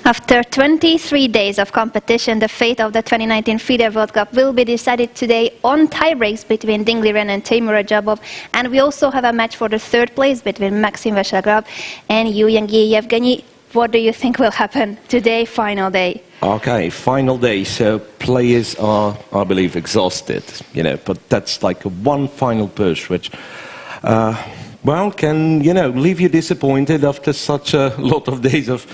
After 23 days of competition, the fate of the 2019 FIDE World Cup will be decided today on tiebreaks between Ding Liren and Timur Radjabov. And we also have a match for the third place between Maxim Vachier-Lagrave and Evgeny. Evgeny, what do you think will happen today, final day? Okay, final day. So players are, I believe, exhausted, but that's like one final push, which, can, leave you disappointed after such a lot of days of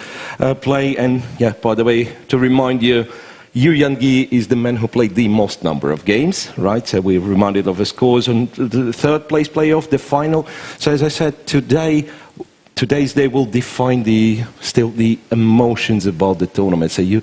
play. And, by the way, to remind you, Evgeny is the man who played the most number of games, right? So we're reminded of his scores on the third place playoff, the final. So as I said, today's day will define the emotions about the tournament. So you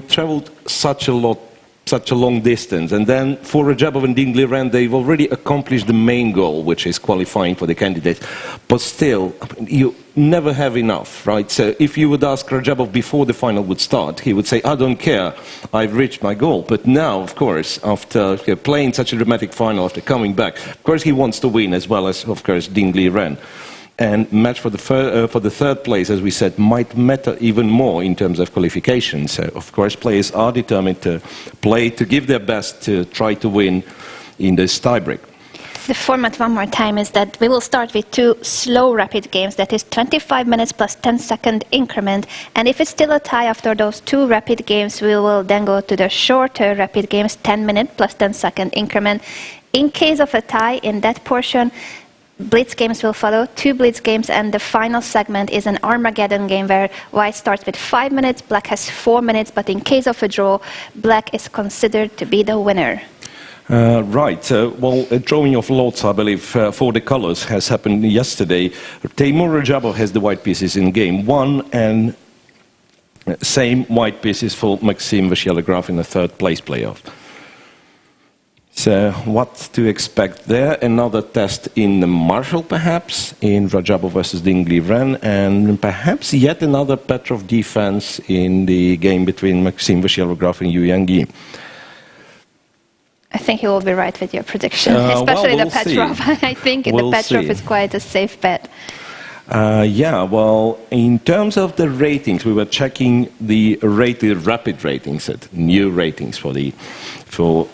traveled such a long distance, and then for Radjabov and Ding Liren, they've already accomplished the main goal, which is qualifying for the candidates. But still, you never have enough, right? So if you would ask Radjabov before the final would start, he would say, "I don't care, I've reached my goal." But now, of course, after playing such a dramatic final, after coming back, of course he wants to win, as well as, of course, Ding Liren. And match for the third place, as we said, might matter even more in terms of qualification. So, of course, players are determined to play, to give their best to try to win in this tiebreak. The format, one more time, is that we will start with two slow rapid games, that is 25 minutes plus 10-second increment. And if it's still a tie after those two rapid games, we will then go to the shorter rapid games, 10-minute plus 10-second increment. In case of a tie in that portion, blitz games will follow, two blitz games, and the final segment is an Armageddon game where white starts with 5 minutes, black has 4 minutes, but in case of a draw, black is considered to be the winner. Right. A drawing of lots, I believe, for the colors has happened yesterday. Timur Radjabov has the white pieces in game one, and same white pieces for Maxim Vachier-Lagrave in the third place playoff. So what to expect there? Another test in the Marshall, perhaps, in Radjabov versus Ding Liren, and perhaps yet another Petrov defense in the game between Maxim Vachier-Lagrave and Evgeny. I think you will be right with your prediction, especially the Petrov. I think the Petrov is quite a safe bet. In terms of the ratings, we were checking the rapid ratings, new ratings for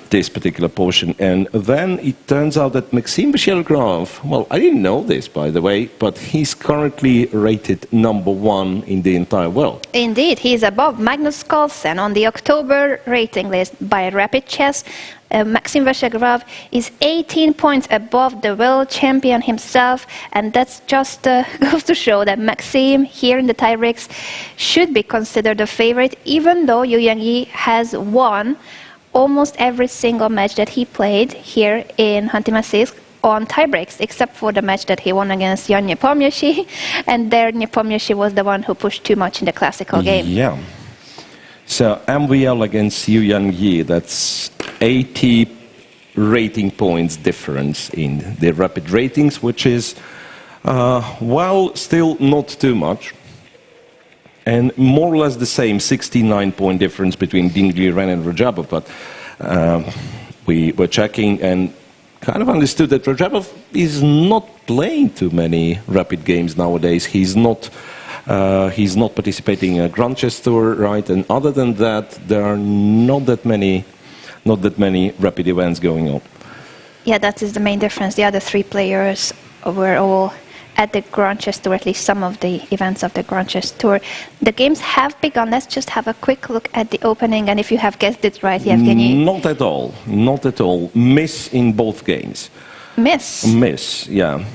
this particular portion, and then it turns out that Maxim Vachier-Lagrave, I didn't know this, by the way, but he's currently rated #1 in the entire world. Indeed, he's above Magnus Carlsen on the October rating list by Rapid Chess. Maxim Vachier-Lagrave is 18 points above the world champion himself, and that's just goes to show that Maxim here in the tiebreaks should be considered a favorite, even though Evgeny has won almost every single match that he played here in Khanty-Mansiysk on tiebreaks, except for the match that he won against Jan Nepomniachtchi, and there Nepomniachtchi was the one who pushed too much in the classical game. Yeah. So MVL against Evgeny, that's 80 rating points difference in the rapid ratings, which is, still not too much. And more or less the same 69-point difference between Ding Liren and Radjabov. But we were checking and kind of understood that Radjabov is not playing too many rapid games nowadays. He's not participating in a Grand Chess Tour, right? And other than that, there are not that many rapid events going on. Yeah, that is the main difference. The other three players were all at the Grand Chess Tour, at least some of the events of the Grand Chess Tour. The games have begun. Let's just have a quick look at the opening, and if you have guessed it right, Evgeny. Not at all. Not at all. Miss in both games. Miss? Miss, yeah.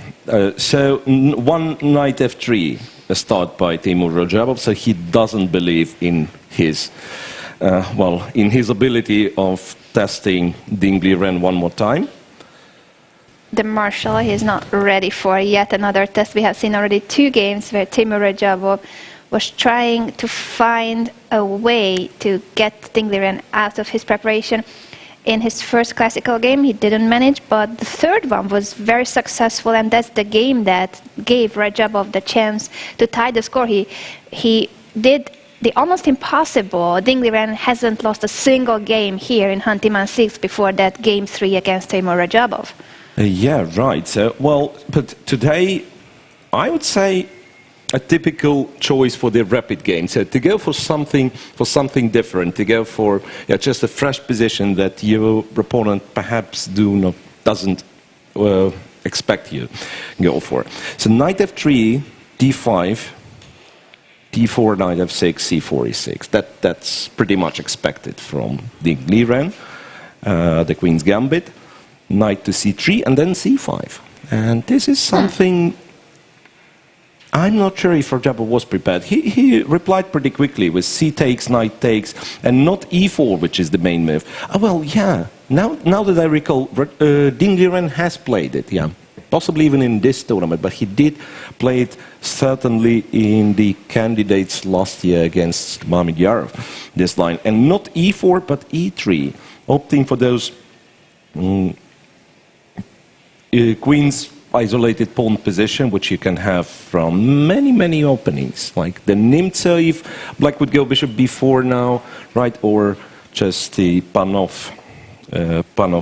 So one knight f3, a start by Timur Radjabov, so he doesn't believe in his ability of testing Ding Liren one more time. The Marshall, he is not ready for yet another test. We have seen already two games where Timur Radjabov was trying to find a way to get Ding Liren out of his preparation. In his first classical game, he didn't manage, but the third one was very successful, and that's the game that gave Radjabov the chance to tie the score. He did the almost impossible. Ding Liren hasn't lost a single game here in Khanty-Mansiysk before that game 3 against Timur Radjabov. Yeah, right. But today, I would say a typical choice for the rapid game. So to go for something different, to go for just a fresh position that your opponent perhaps doesn't expect you to go for. So knight f3, d5, d4, knight f6, c4, e6. That's pretty much expected from the Liren, the Queen's Gambit, knight to c3, and then c5. And this is something I'm not sure if Rajab was prepared. He replied pretty quickly with c takes, knight takes, and not e4, which is the main move. Oh, well, yeah. Now that I recall, Ding Liren has played it, yeah. Possibly even in this tournament, but he did play it certainly in the candidates last year against Mamedyarov, this line. And not e4, but e3, opting for those queen's isolated pawn position, which you can have from many openings, like the Nimzo if black would go bishop b4 now, right, or just the Panov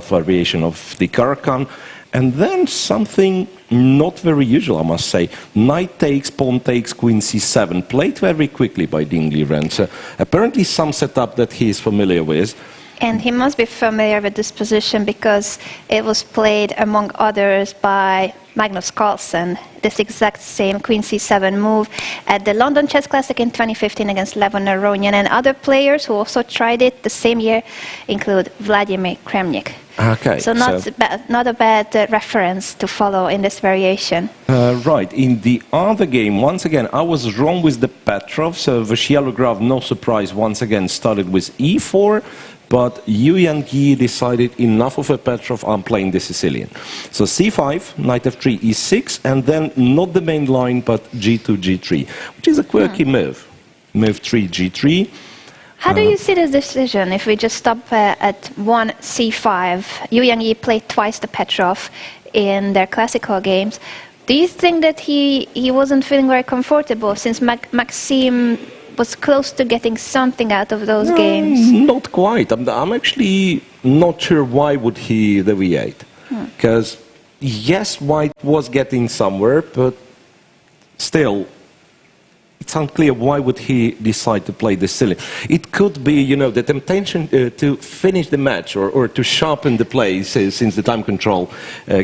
variation of the Karakan. And then something not very usual, I must say. Knight takes, pawn takes, queen c7, played very quickly by Ding Liren. So apparently some setup that he is familiar with. And he must be familiar with this position because it was played, among others, by Magnus Carlsen, this exact same Queen C7 move at the London Chess Classic in 2015 against Levon Aronian. And other players who also tried it the same year include Vladimir Kremnik. Okay, so not a bad reference to follow in this variation. Right. In the other game, once again, I was wrong with the Petrov. So Vashialograf, no surprise, once again started with e4. But Yu Yang decided enough of a Petrov, I'm playing the Sicilian. So c5, knight f3, e6, and then not the main line, but g2, g3, which is a quirky move. Move 3, g3. How do you see this decision if we just stop at one c5? Yu Yang played twice the Petrov in their classical games. Do you think that he wasn't feeling very comfortable since Maxime was close to getting something out of those games? Not quite. I'm actually not sure why would he deviate. Because, yes, White was getting somewhere, but still, it's unclear why would he decide to play this silly. It could be, the temptation to finish the match or to sharpen the play since the time control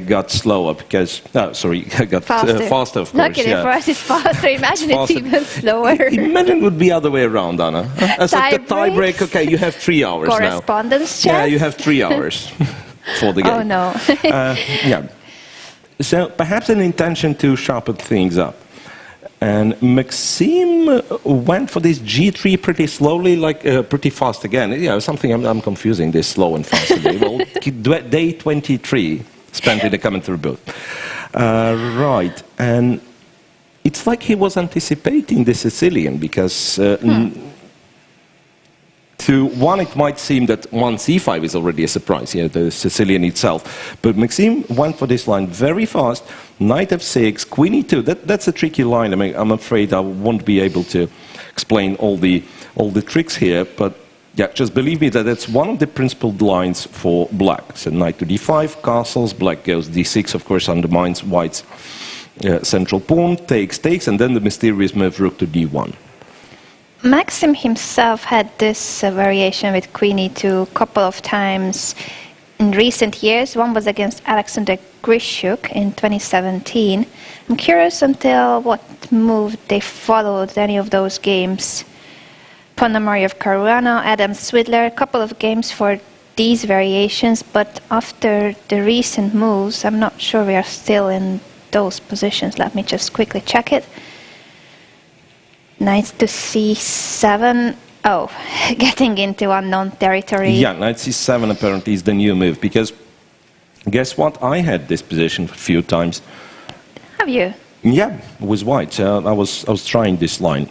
got slower because, got faster, of course. Luckily for us, it's faster. Imagine it's even slower. Imagine it would be the other way around, Anna. As a tie-break, okay, you have 3 hours now. Correspondence chess? Yeah, you have 3 hours for the game. Oh, no. Yeah. So perhaps an intention to sharpen things up. And Maxime went for this g3 pretty slowly, pretty fast again. Yeah, something I'm confusing this slow and fast today. Well, day 23 spent in the commentary booth. Right, and it's like he was anticipating the Sicilian because to one it might seem that one c5 is already a surprise, the Sicilian itself. But Maxime went for this line very fast. Knight f6, queen e2. That's a tricky line. I mean, I'm afraid I won't be able to explain all the tricks here. But yeah, just believe me that that's one of the principal lines for black. So knight to d5, castles. Black goes d6. Of course, undermines white's central pawn. Takes, and then the mysterious move rook to d1. Maxim himself had this variation with queen e2 a couple of times in recent years. One was against Alexander Grishuk in 2017. I'm curious until what move they followed any of those games. Ponomarev Caruana, Adam Swidler, a couple of games for these variations, but after the recent moves, I'm not sure we are still in those positions. Let me just quickly check it. Knight to c7. Oh, getting into unknown territory. Yeah, knight c7 apparently is the new move, because guess what? I had this position a few times. Have you? Yeah, with white. I was trying this line.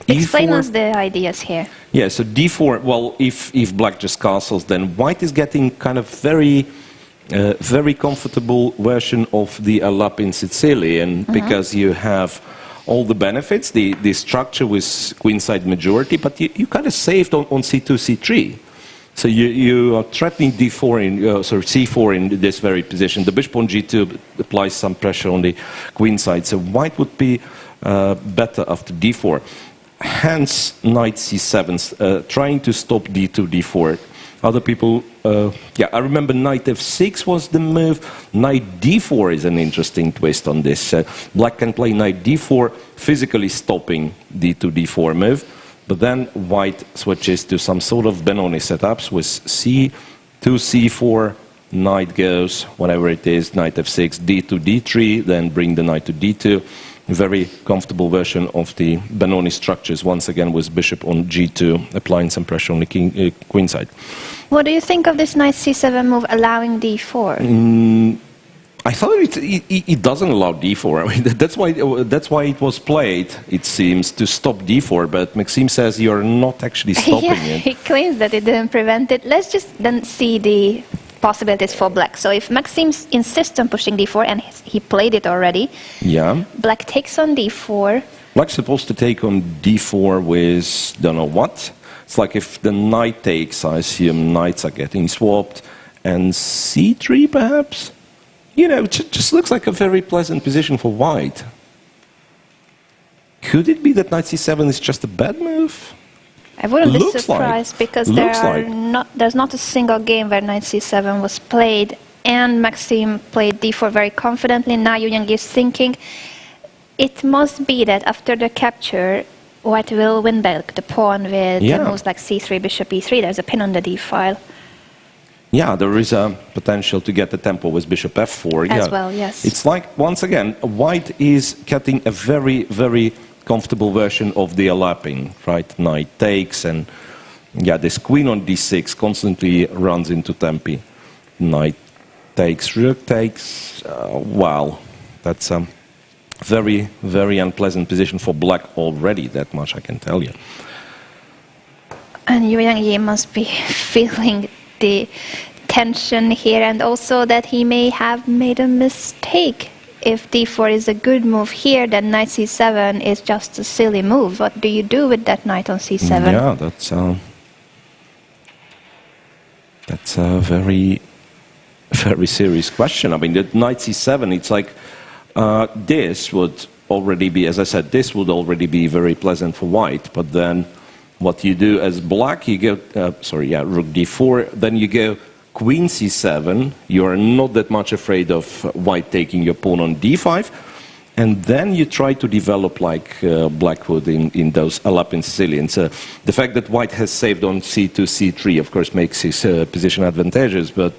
Explain us the ideas here. Yeah, so d4, well, if black just castles, then white is getting kind of very comfortable version of the Alapin Sicilian, because you have all the benefits, the structure with queenside majority, but you kind of saved on c2, c3. So you are threatening c4 in this very position. The bishop on g2 applies some pressure on the queen side. So white would be better after d4. Hence, knight c7, trying to stop d2, d4. Other people, I remember knight f6 was the move. Knight d4 is an interesting twist on this. Black can play knight d4, physically stopping d2, d4 move, but then white switches to some sort of Benoni setups with c2, c4, knight goes, whatever it is, knight f6, d2, d3, then bring the knight to d2. Very comfortable version of the Benoni structures, once again with bishop on g2, applying some pressure on the queen side. What do you think of this knight c7 move allowing d4? I thought it doesn't allow d4. I mean, that's why it was played, it seems, to stop d4, but Maxime says you're not actually stopping it. He claims that it didn't prevent it. Let's just then see the possibilities for black. So if Maxime insists on pushing d4, and he played it already, black takes on d4. Black's supposed to take on d4 with don't know what. It's like if the knight takes, I assume knights are getting swapped, and c3 perhaps? You know, it just looks like a very pleasant position for white. Could it be that knight c7 is just a bad move? I wouldn't be surprised because there's not a single game where knight c7 was played and Maxime played d4 very confidently. Now Yu Yang is thinking it must be that after the capture, white will win back the pawn with moves like c3, bishop e3. There's a pin on the d file. Yeah, there is a potential to get the tempo with bishop f4. As well, yes. It's like, once again, white is getting a very, very comfortable version of the elaping, right? Knight takes, and this queen on d6 constantly runs into tempi. Knight takes, rook takes. Wow, that's a very, very unpleasant position for black already, that much I can tell you. And Yu Yang must be feeling the tension here, and also that he may have made a mistake. If d4 is a good move here, then knight c7 is just a silly move. What do you do with that knight on c7? Yeah, that's a very, very serious question. I mean, the knight c7, it's like this would already be, as I said, this would already be very pleasant for white. But then what you do as black, you go, rook d4, then you go queen c7, you're not that much afraid of white taking your pawn on d5, and then you try to develop like black would in those Alapin Sicilians. The fact that white has saved on c2, c3, of course, makes his position advantageous, but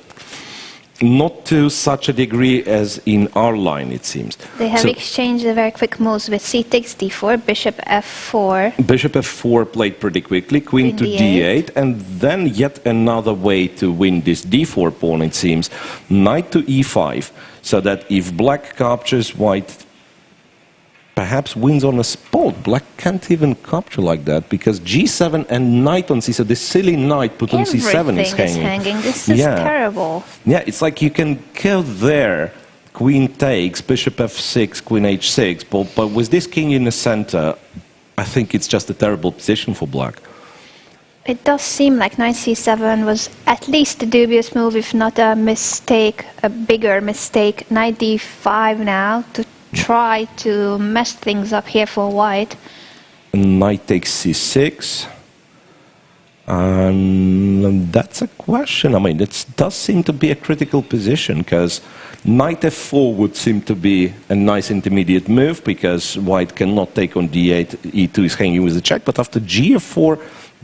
not to such a degree as in our line, it seems. They have exchanged very quick moves with c takes d4, bishop f4. Bishop f4 played pretty quickly, queen to d8, and then yet another way to win this d4 pawn, it seems. Knight to e5, so that if black captures, white perhaps wins on a spot. Black can't even capture like that, because g7 and knight on c7, this silly knight put on c7 is hanging. This is terrible. Yeah, it's like you can go there, queen takes, bishop f6, queen h6, but with this king in the center, I think it's just a terrible position for black. It does seem like knight c7 was at least a dubious move, if not a mistake, a bigger mistake. Knight d5 now to try to mess things up here for white. Knight takes c6. And that's a question. I mean, it does seem to be a critical position, because knight f4 would seem to be a nice intermediate move, because white cannot take on d8, e2 is hanging with a check. But after g4,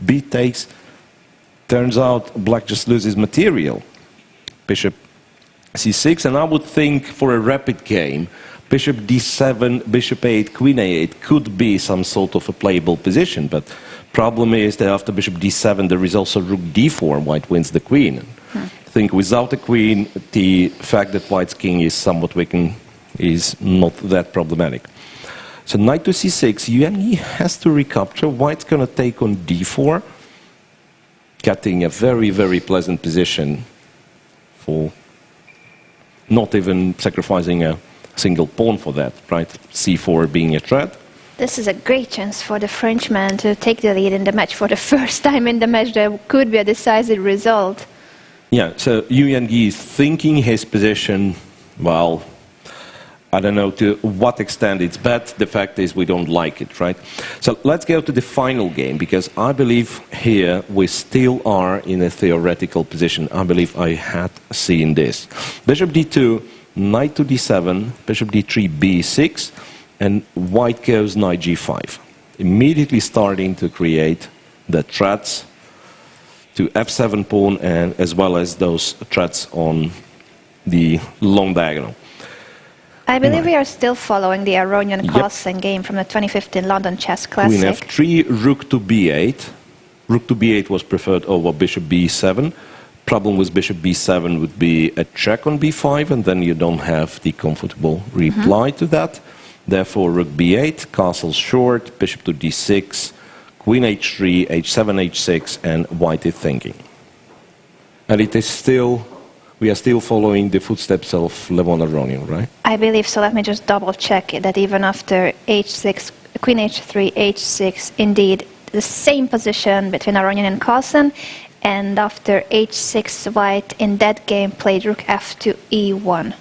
b takes, turns out black just loses material. Bishop c6, and I would think for a rapid game, bishop d7, bishop a8, queen a8 could be some sort of a playable position, but problem is that after bishop d7 there is also rook d4, white wins the queen. I think without a queen, the fact that white's king is somewhat weakened is not that problematic. So knight to c6, Evgeny has to recapture. White's going to take on d4, getting a very, very pleasant position for not even sacrificing a single pawn for that, right? c4 being a threat. This is a great chance for the Frenchman to take the lead in the match. For the first time in the match, there could be a decisive result. Yeah, so Evgeny is thinking his position, well, I don't know to what extent it's bad. The fact is we don't like it, right? So let's go to the final game, because I believe here we still are in a theoretical position. I believe I had seen this. Bishop d2, knight to d7, bishop d3, b6, and white goes knight g5. Immediately starting to create the threats to f7 pawn, and as well as those threats on the long diagonal. I believe we are still following the Aronian Carlsen game from the 2015 London Chess Classic. Queen f3, rook to b8. Rook to b8 was preferred over bishop b7. Problem with bishop b7 would be a check on b5, and then you don't have the comfortable reply to that. Therefore, rook b8, castle short, bishop to d6, queen h3, h7, h6, and white is thinking. And it is still, we are still following the footsteps of Levon Aronian, right? I believe so. Let me just double check that even after h6, queen h3, h6, indeed, the same position between Aronian and Carlsen. And after h6, white in that game played rook f to e1.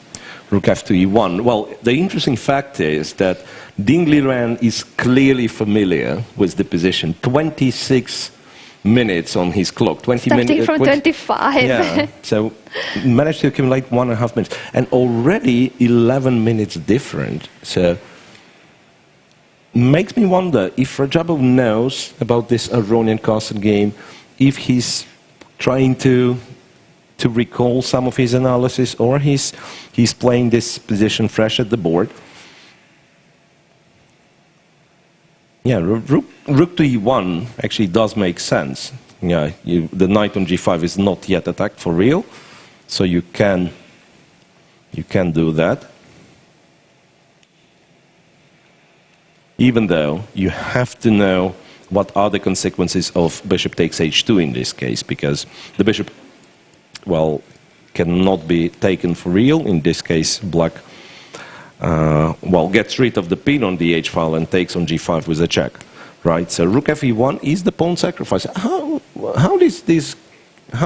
Rook f to e1. Well, the interesting fact is that Ding Liren is clearly familiar with the position. 26 minutes on his clock. 20 minutes from 25. Yeah, so managed to accumulate 1.5 minutes. And already 11 minutes different. So makes me wonder if Radjabov knows about this Aronian Carlsen game, if he's trying to recall some of his analysis, or he's playing this position fresh at the board. Yeah, rook to e1 actually does make sense. Yeah, the knight on g5 is not yet attacked for real, so you can do that. Even though you have to know what are the consequences of bishop takes h2 in this case, because the bishop, well, cannot be taken for real. In this case, black, well, gets rid of the pin on the h-file and takes on g5 with a check, right? So rook f e1 is the pawn sacrifice. How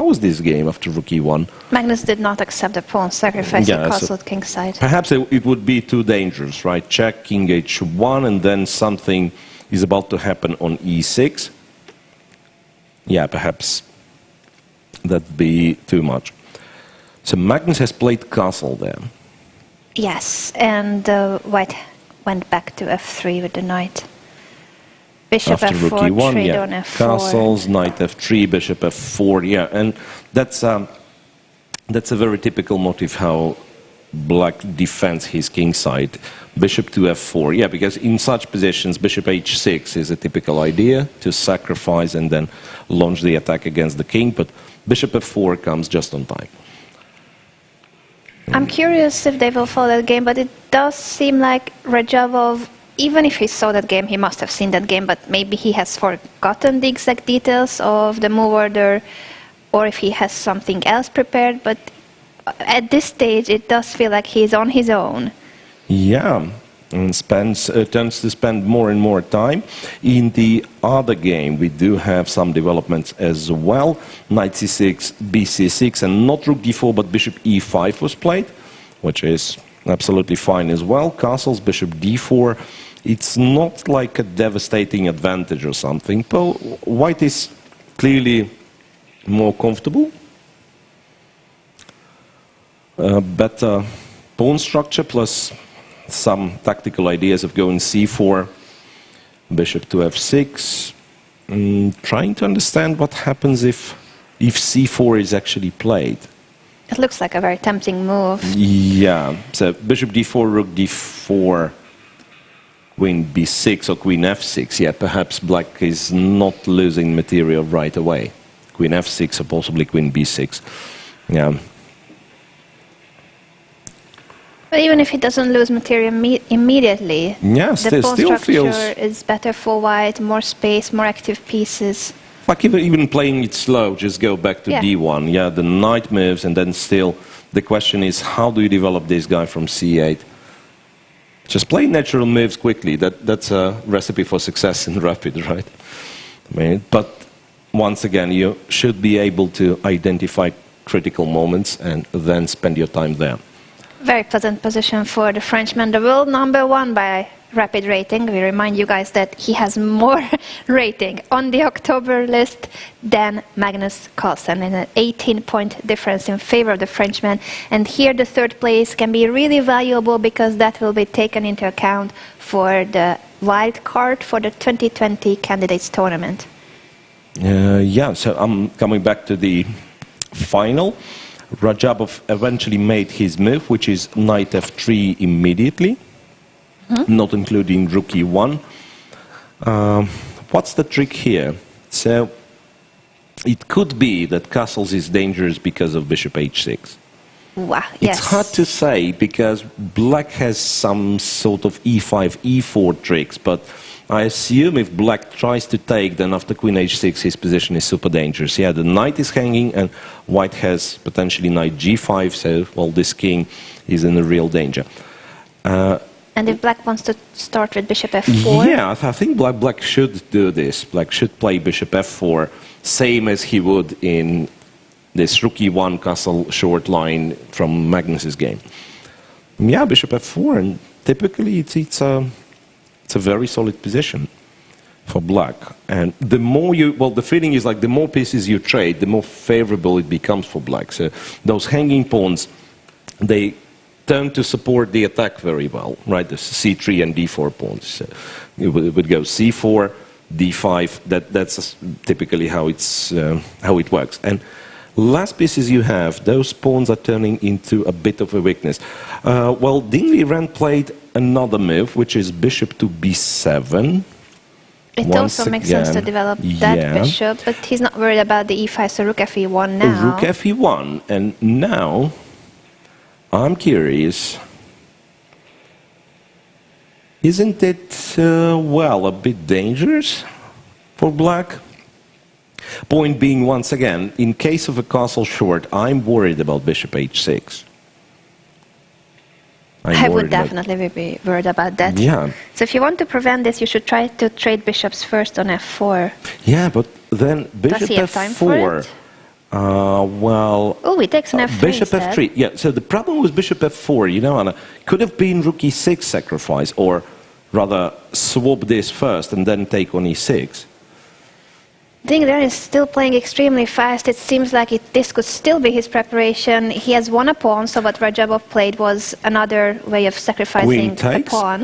was this game after rook e1? Magnus did not accept the pawn sacrifice, he castled kingside. Perhaps it would be too dangerous, right? Check, king h1, and then something is about to happen on e6. Yeah, perhaps that'd be too much. So Magnus has played castle there. Yes, and white went back to f3 with the knight. Bishop After f4, rook e1, trade yeah. on f4. Castles, knight f3, bishop f4, yeah. And that's a very typical motive how black defends his kingside. Bishop to f4, yeah, because in such positions, bishop h6 is a typical idea to sacrifice and then launch the attack against the king, but bishop f4 comes just on time. I'm curious if they will follow that game, but it does seem like Radjabov, even if he saw that game, he must have seen that game, but maybe he has forgotten the exact details of the move order, or if he has something else prepared, but at this stage, it does feel like he's on his own. Yeah, and tends to spend more and more time. In the other game, we do have some developments as well. Knight c6, bc6, and not rook d4, but bishop e5 was played, which is absolutely fine as well. Castles, bishop d4. It's not like a devastating advantage or something. But white is clearly more comfortable. Better pawn structure plus some tactical ideas of going c4, bishop to f6, trying to understand what happens if c4 is actually played. It looks like a very tempting move. Yeah, so bishop d4, rook d4, queen b6 or queen f6. Yeah, perhaps black is not losing material right away. Queen f6 or possibly queen b6. Yeah. But even if he doesn't lose material immediately, yes, the pawn still structure is better for white, more space, more active pieces. Like even playing it slow, just go back to d1. Yeah, the knight moves, and then still the question is, how do you develop this guy from c8? Just play natural moves quickly. That's a recipe for success in rapid, right? I mean, but once again, you should be able to identify critical moments and then spend your time there. very pleasant position for the Frenchman, the world number one by rapid rating. We remind you guys that he has more rating on the October list than Magnus Carlsen, and an 18-point difference in favor of the Frenchman. And here the third place can be really valuable because that will be taken into account for the wild card for the 2020 candidates tournament. Yeah, so I'm coming back to the final. Radjabov eventually made his move, which is knight f3 immediately, not including rook e1. What's the trick here? So it could be that castles is dangerous because of bishop h6. Wow, yes. It's hard to say because black has some sort of e5, e4 tricks, but I assume if black tries to take, then after queen h6, his position is super dangerous. Yeah, the knight is hanging, and white has potentially knight g5, so, well, this king is in a real danger. And if black wants to start with bishop f4? Yeah, I think black should do this. Black should play bishop f4, same as he would in this rook e1 castle short line from Magnus's game. Yeah, bishop f4, and typically it's a very solid position for black. And the more the feeling is like the more pieces you trade, the more favorable it becomes for black. So those hanging pawns, they tend to support the attack very well, right? The c3 and d4 pawns. So it would go c4, d5. That's typically how it works. And last pieces you have, those pawns are turning into a bit of a weakness. Well, Dingley Ren played another move, which is bishop to b7. It also makes sense to develop that bishop, but he's not worried about the e5, so rook fe1 now. Rook fe1, and now I'm curious, isn't it, well, a bit dangerous for black? Point being, once again, in case of a castle short, I'm worried about bishop h6. I would definitely be worried about that. Yeah. So if you want to prevent this, you should try to trade bishops first on f4. Yeah, but then bishop Does he have time for f4. it? Well... Oh, he takes an f3 Bishop instead. f3, yeah. So the problem with bishop f4, you know, Anna, could have been rook e6 sacrifice, or rather swap this first and then take on e6. Dingley is still playing extremely fast. It seems like this could still be his preparation. He has won a pawn, so what Radjabov played was another way of sacrificing a pawn.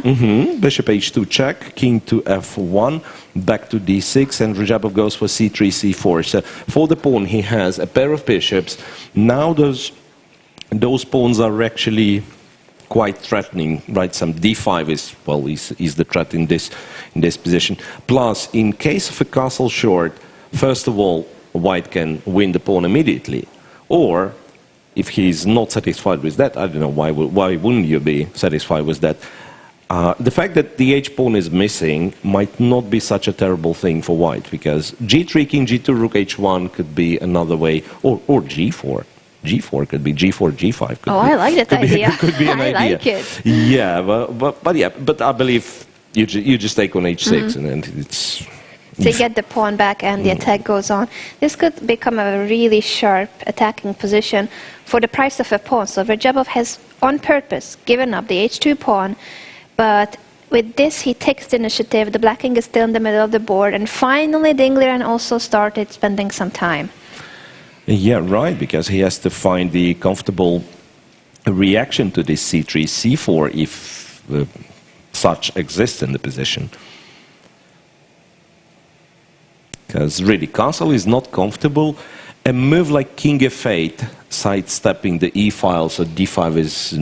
Bishop h2 check, king to f1, back to d6, and Radjabov goes for c3, c4. So for the pawn, he has a pair of bishops. Now those pawns are actually quite threatening, right? Some d5 is the threat in this position. Plus, in case of a castle short, first of all, white can win the pawn immediately. Or, if he's not satisfied with that, I don't know, why wouldn't you be satisfied with that? The fact that the h-pawn is missing might not be such a terrible thing for white, because g3, king g2, rook h1 could be another way, or g4. G4 could be G4, G5. I like that idea. Could be an idea. I like it. Yeah, but I believe you just take on H6 and then it's. So you get the pawn back and the attack goes on. This could become a really sharp attacking position for the price of a pawn. So Radjabov has, on purpose, given up the H2 pawn, but with this he takes the initiative. The black king is still in the middle of the board, and finally Dingley also started spending some time. Yeah, right, because he has to find the comfortable reaction to this c3, c4, if such exists in the position. Because really, castle is not comfortable. A move like king f8, sidestepping the e file, so d5 is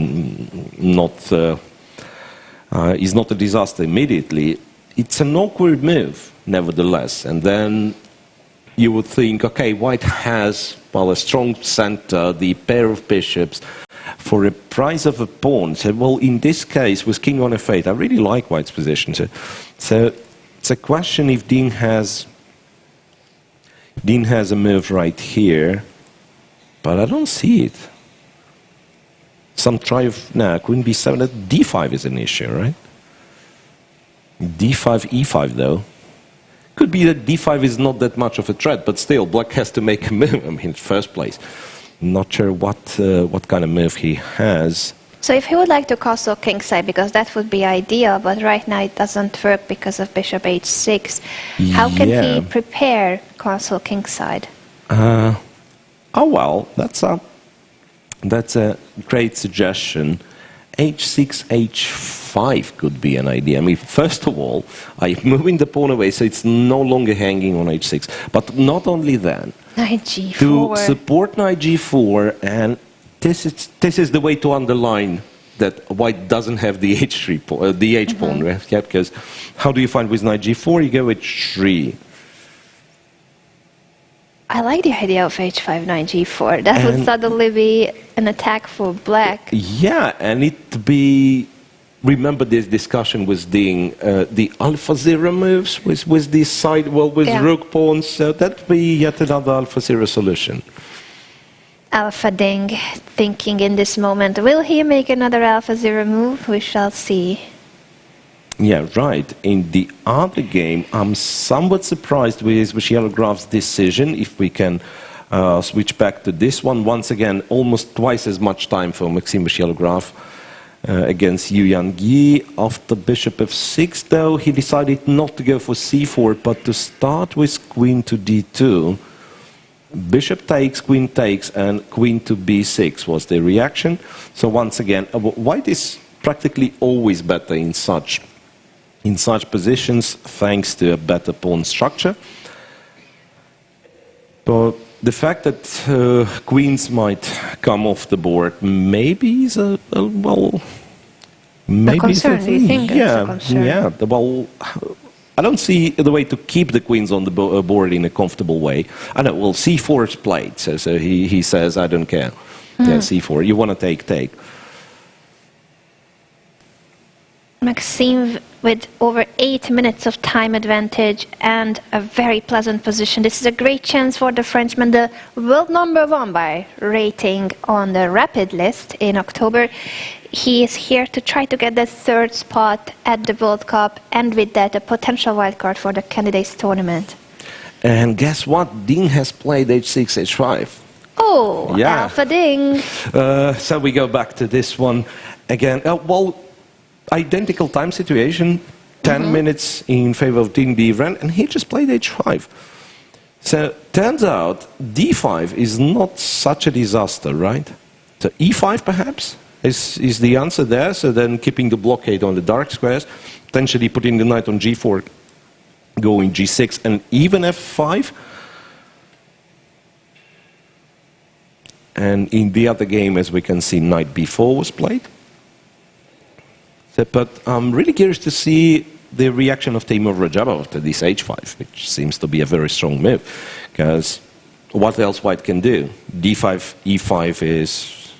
not a disaster immediately. It's an awkward move, nevertheless, and then you would think, okay, white has, well, a strong center, the pair of bishops, for a price of a pawn. So, well, in this case, with king on f8, I really like white's position. So it's a question if Dean has a move right here, but I don't see it. Some try of, queen b7, d5 is an issue, right? d5, e5, though. Could be that d5 is not that much of a threat, but still, black has to make a move, in the first place. Not sure what kind of move he has. So if he would like to castle kingside, because that would be ideal, but right now it doesn't work because of bishop h6, how can he prepare castle kingside? Well, that's a great suggestion. h6, h5 could be an idea. I mean, first of all, I'm moving the pawn away so it's no longer hanging on h6. But not only that, Knight g4. to support knight g4, and this is the way to underline that white doesn't have the h3 the h pawn, right? Yeah, because how do you find with knight g4? You go with 3. I like the idea of h5, knight g4. That would suddenly be an attack for black. Yeah, and it be... Remember this discussion was the alpha zero moves with this side, well, with rook pawns, so that'd be yet another alpha zero solution. Alpha Ding thinking in this moment, will he make another alpha zero move? We shall see. Yeah, right. In the other game, I'm somewhat surprised with Miroshnichenko's decision. If we can switch back to this one, once again, almost twice as much time for Maxim Miroshnichenko against Evgeny. After bishop f6, though, he decided not to go for c4, but to start with queen to d2. Bishop takes, and queen to b6 was the reaction. So once again, white is practically always better in such positions, thanks to a better pawn structure. But the fact that queens might come off the board maybe is a concern. Do you think it's a concern? Yeah. Well, I don't see the way to keep the queens on the board in a comfortable way. I know, well, c4 is played, so he says, I don't care. Yeah, c4, you want to take. Maxime with over 8 minutes of time advantage and a very pleasant position. This is a great chance for the Frenchman, the world #1 by rating on the rapid list in October. He is here to try to get the 3rd spot at the World Cup, and with that a potential wildcard for the candidates tournament. And guess what? Ding has played h6, h5. Oh, yeah. Alpha Ding. So we go back to this one again. Identical time situation, 10 minutes in favor of Ding Diren, and he just played h5. So turns out d5 is not such a disaster, right? So e5 perhaps is the answer there. So then keeping the blockade on the dark squares, potentially putting the knight on g4, going g6, and even f5. And in the other game, as we can see, knight b4 was played. But I'm really curious to see the reaction of Timur Rajabov to this h5, which seems to be a very strong move. Because what else white can do? d5, e5 is,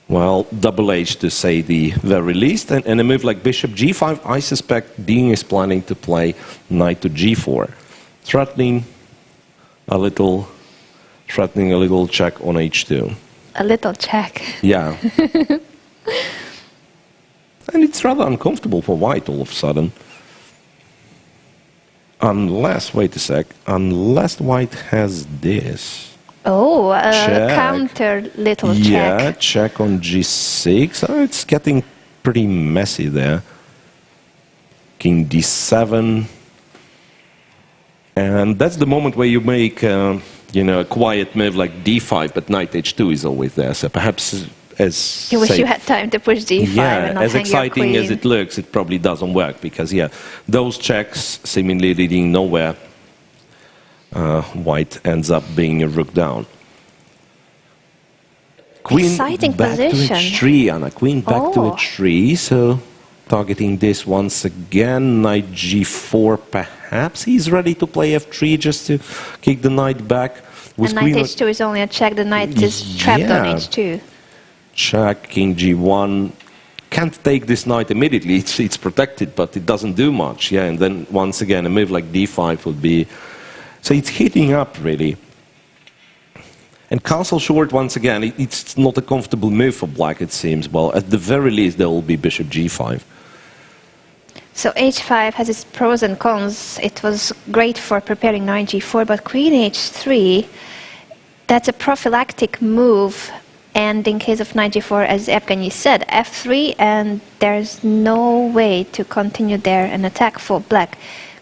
well, double H to say the very least. And a move like bishop g5, I suspect Ding is planning to play knight to g4, threatening a little check on h2. A little check. Yeah. And it's rather uncomfortable for white all of a sudden. Unless, wait a sec, unless white has this. Oh, counter little check. Yeah, check on g6. Oh, it's getting pretty messy there. King d7. And that's the moment where you make, a quiet move like d5, but knight h2 is always there. So perhaps... You wish you had time to push d5 and not as hang exciting your as it looks, it probably doesn't work because, those checks seemingly leading nowhere. White ends up being a rook down. Queen Exciting back position. to h3, Anna. Queen back to h3, so targeting this once again. Knight g4, perhaps he's ready to play f3 just to kick the knight back. And knight h2 is only a check, the knight is trapped on h2. Check, king g1. Can't take this knight immediately, it's protected, but it doesn't do much. Yeah, and then once again, a move like d5 would be... So it's heating up, really. And castle short, once again, it's not a comfortable move for black, it seems. Well, at the very least, there will be bishop g5. So h5 has its pros and cons. It was great for preparing knight g4, but queen h3, that's a prophylactic move And in case of knight g4, as Evgeny said, f3, and there's no way to continue there and attack for black.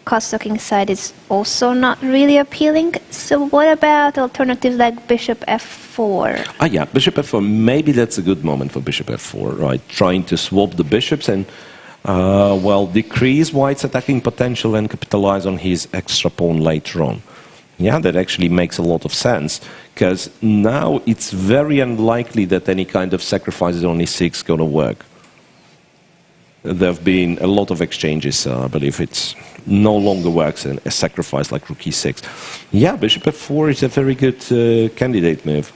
Castle kingside is also not really appealing. So what about alternatives like bishop f4? Yeah, bishop f4. Maybe that's a good moment for bishop f4, right? Trying to swap the bishops and, well, decrease white's attacking potential and capitalize on his extra pawn later on. Yeah, that actually makes a lot of sense, because now it's very unlikely that any kind of sacrifices on e6 is going to work. There have been a lot of exchanges, I believe it's no longer works a sacrifice like rook e6. Yeah, bishop f4 is a very good candidate move.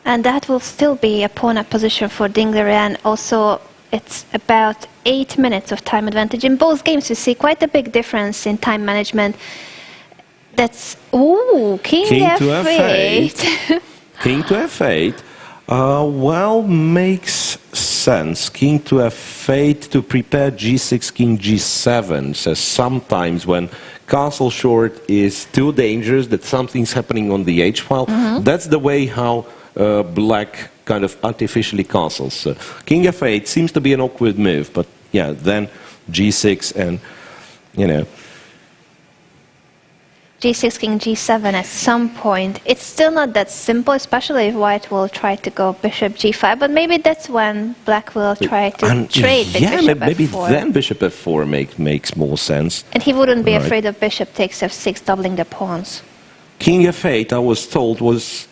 And that will still be a pawn up position for Dingler, and also it's about 8 minutes of time advantage. In both games you see quite a big difference in time management. That's, ooh, king to f8. King to f8. Well, makes sense. King to f8 to prepare g6, king g7. So sometimes when castle short is too dangerous, that something's happening on the h-file, that's the way how black kind of artificially castles. So king f8 seems to be an awkward move, but yeah, then g6 and, you know, g6, king g7 at some point. It's still not that simple, especially if white will try to go bishop g5, but maybe that's when black will try to trade with bishop maybe f4. Then bishop f4 makes more sense. And he wouldn't be afraid of bishop takes f6, doubling the pawns. King f8, I was told, was,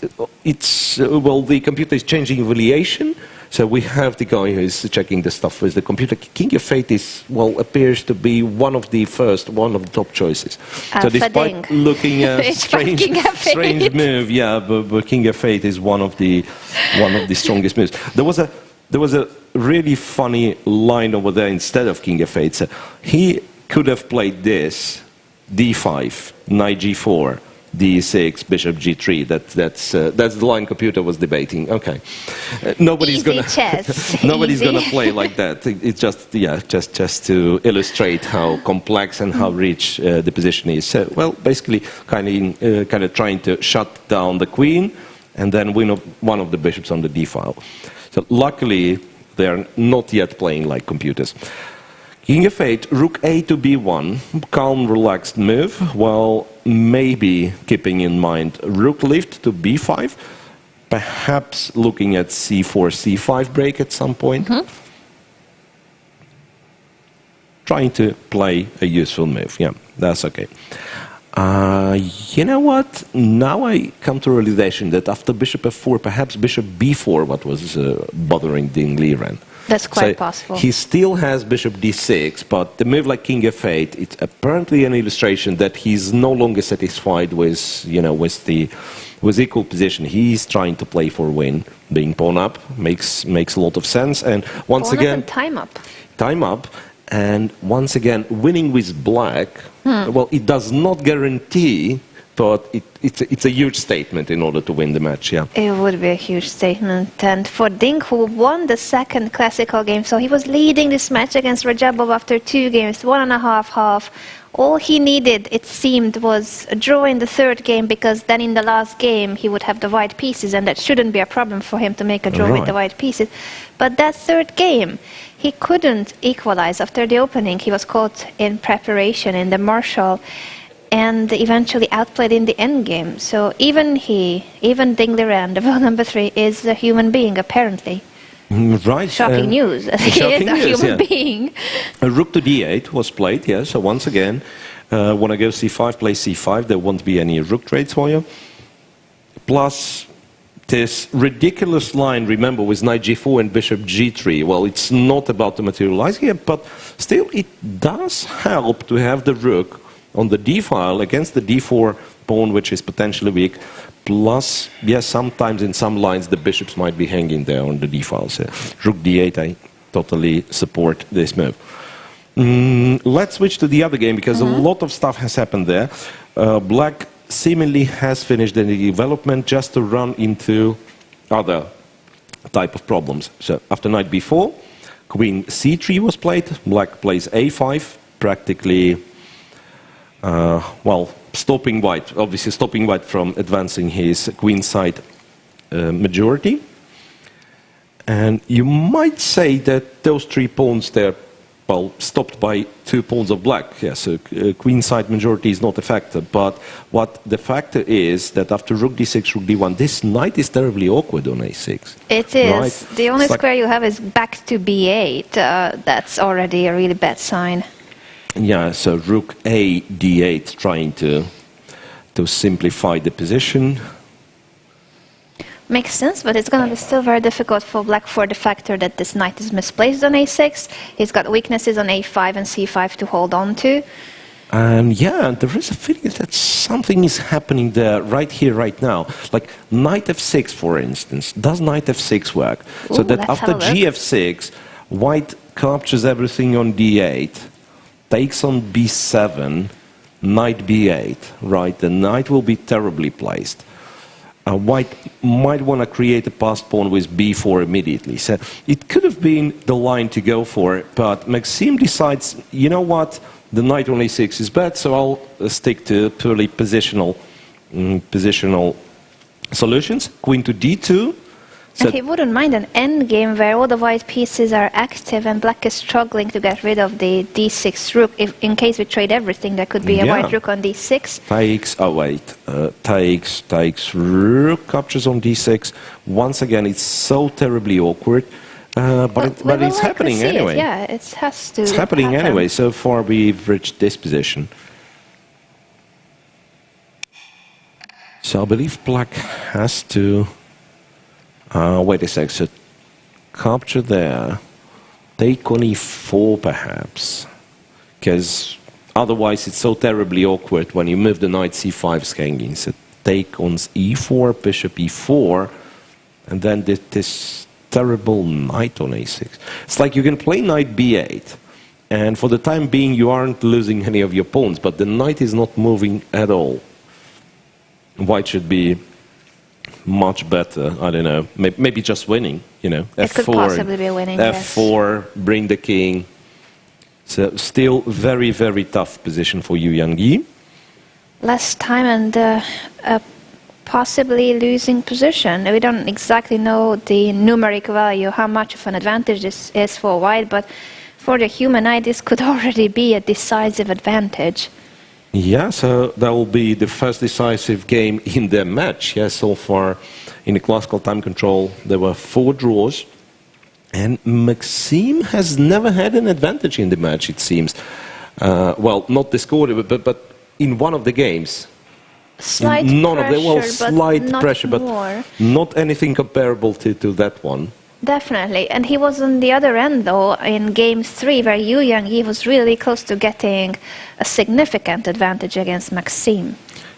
well, the computer is changing evaluation, so we have the guy who is checking the stuff with the computer. King f8 is, well, appears to be one of the top choices. So despite looking a strange move, yeah, but King f8 is one of the strongest moves. There was a really funny line over there instead of King f8. So he could have played this, d5, knight g4, d6, bishop g3. That's the line computer was debating. Okay, nobody's gonna play like that. It's just just to illustrate how complex and how rich the position is. So, well, basically, kind of trying to shut down the queen and then win one of the bishops on the d file. So luckily, they are not yet playing like computers. King f8, rook a to b1, calm, relaxed move, while maybe keeping in mind rook lift to b5, perhaps looking at c4, c5 break at some point. Trying to play a useful move, yeah, that's okay. You know what? Now I come to a realization that after bishop f4, perhaps bishop b4, what was bothering Ding Liren. That's quite possible. He still has bishop d6, but the move like king f8, it's apparently an illustration that he's no longer satisfied with, you know, with equal position. He's trying to play for win. Being pawn up makes a lot of sense. And once pawn again, up and time up. Time up, and once again, winning with black. Well, it does not guarantee. But it's a huge statement in order to win the match, yeah. It would be a huge statement. And for Ding, who won the second classical game, so he was leading this match against Rajabov after 2 games, 1.5-1/2. All he needed, it seemed, was a draw in the third game, because then in the last game he would have the white pieces, and that shouldn't be a problem for him to make a draw with the white pieces. But that third game, he couldn't equalize. After the opening, he was caught in preparation in the Marshall, and eventually outplayed in the endgame. So even Ding Liren, the world number 3, is a human being, apparently. Right. Shocking news. He is a human being. Rook to d8 was played, yeah. So once again, when I go c5, play c5, there won't be any rook trades for you. Plus, this ridiculous line, remember, with knight g4 and bishop g3. Well, it's not about to materialize here, but still it does help to have the rook on the d-file against the d4 pawn, which is potentially weak. Plus, yes, sometimes in some lines the bishops might be hanging there on the d-file. So rook d8, I totally support this move. Let's switch to the other game, because a lot of stuff has happened there. Black seemingly has finished the development just to run into other type of problems. So after knight b4, queen c3 was played. Black plays a5, practically well, stopping white, obviously stopping white from advancing his queenside majority. And you might say that those 3 pawns there, well, stopped by 2 pawns of black. Yes, so queenside majority is not a factor. But what the factor is that after rook d6, rook d1, this knight is terribly awkward on a6. It is. Right? The only It's like- square you have is back to b8. That's already a really bad sign. Yeah, so rook a d8, trying to simplify the position. Makes sense, but it's going to be still very difficult for black for the factor that this knight is misplaced on a6. He's got weaknesses on a5 and c5 to hold on to. And yeah, there is a feeling that something is happening there, right here, right now. Like knight f6, for instance. Does knight f6 work? So Ooh, that let's after have a look. gf6, white captures everything on d8, takes on b7, knight b8, right? The knight will be terribly placed. White might want to create a passed pawn with b4 immediately. So it could have been the line to go for, but Maxime decides, you know what, the knight on a6 is bad, so I'll stick to purely positional solutions. Queen to d2. So And he wouldn't mind an endgame where all the white pieces are active and black is struggling to get rid of the d6 rook. If, in case we trade everything, there could be a Yeah. white rook on d6. takes, rook captures on d6. Once again, it's so terribly awkward, but it's happening anyway. Yeah, it has to. It's happening happen. anyway. So far, we've reached this position. So I believe black has to... wait a sec, so capture there, take on e4 perhaps, because otherwise it's so terribly awkward when you move the knight c5 skanking. So take on e4, bishop e4, and then this terrible knight on a6. It's like you can play knight b8, and for the time being you aren't losing any of your pawns, but the knight is not moving at all. White should be much better. I don't know. Maybe just winning. You know, It could possibly be winning. F4, bring the king. So still very, very tough position for Yu Yangyi. Less time and possibly losing position. We don't exactly know the numeric value, how much of an advantage this is for white, but for the human eye, this could already be a decisive advantage. Yeah, so that will be the first decisive game in the match. Yeah, so far in the classical time control, there were 4 draws. And Maxime has never had an advantage in the match, it seems. Well, not the score, but in one of the games. Slight None of them, well, pressure, slight but not pressure, but more. not anything comparable to that one. Definitely. And he was on the other end, though, in Game 3, where Yu Yangyi was really close to getting a significant advantage against Maxime.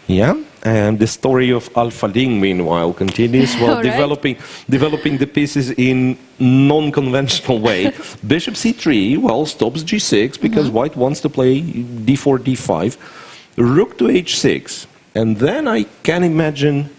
Yeah, and the story of Alpha Ding, meanwhile, continues while Right. developing the pieces in non-conventional way. Bishop c3, well, stops g6 because white wants to play d4, d5. Rook to h6. And then I can imagine,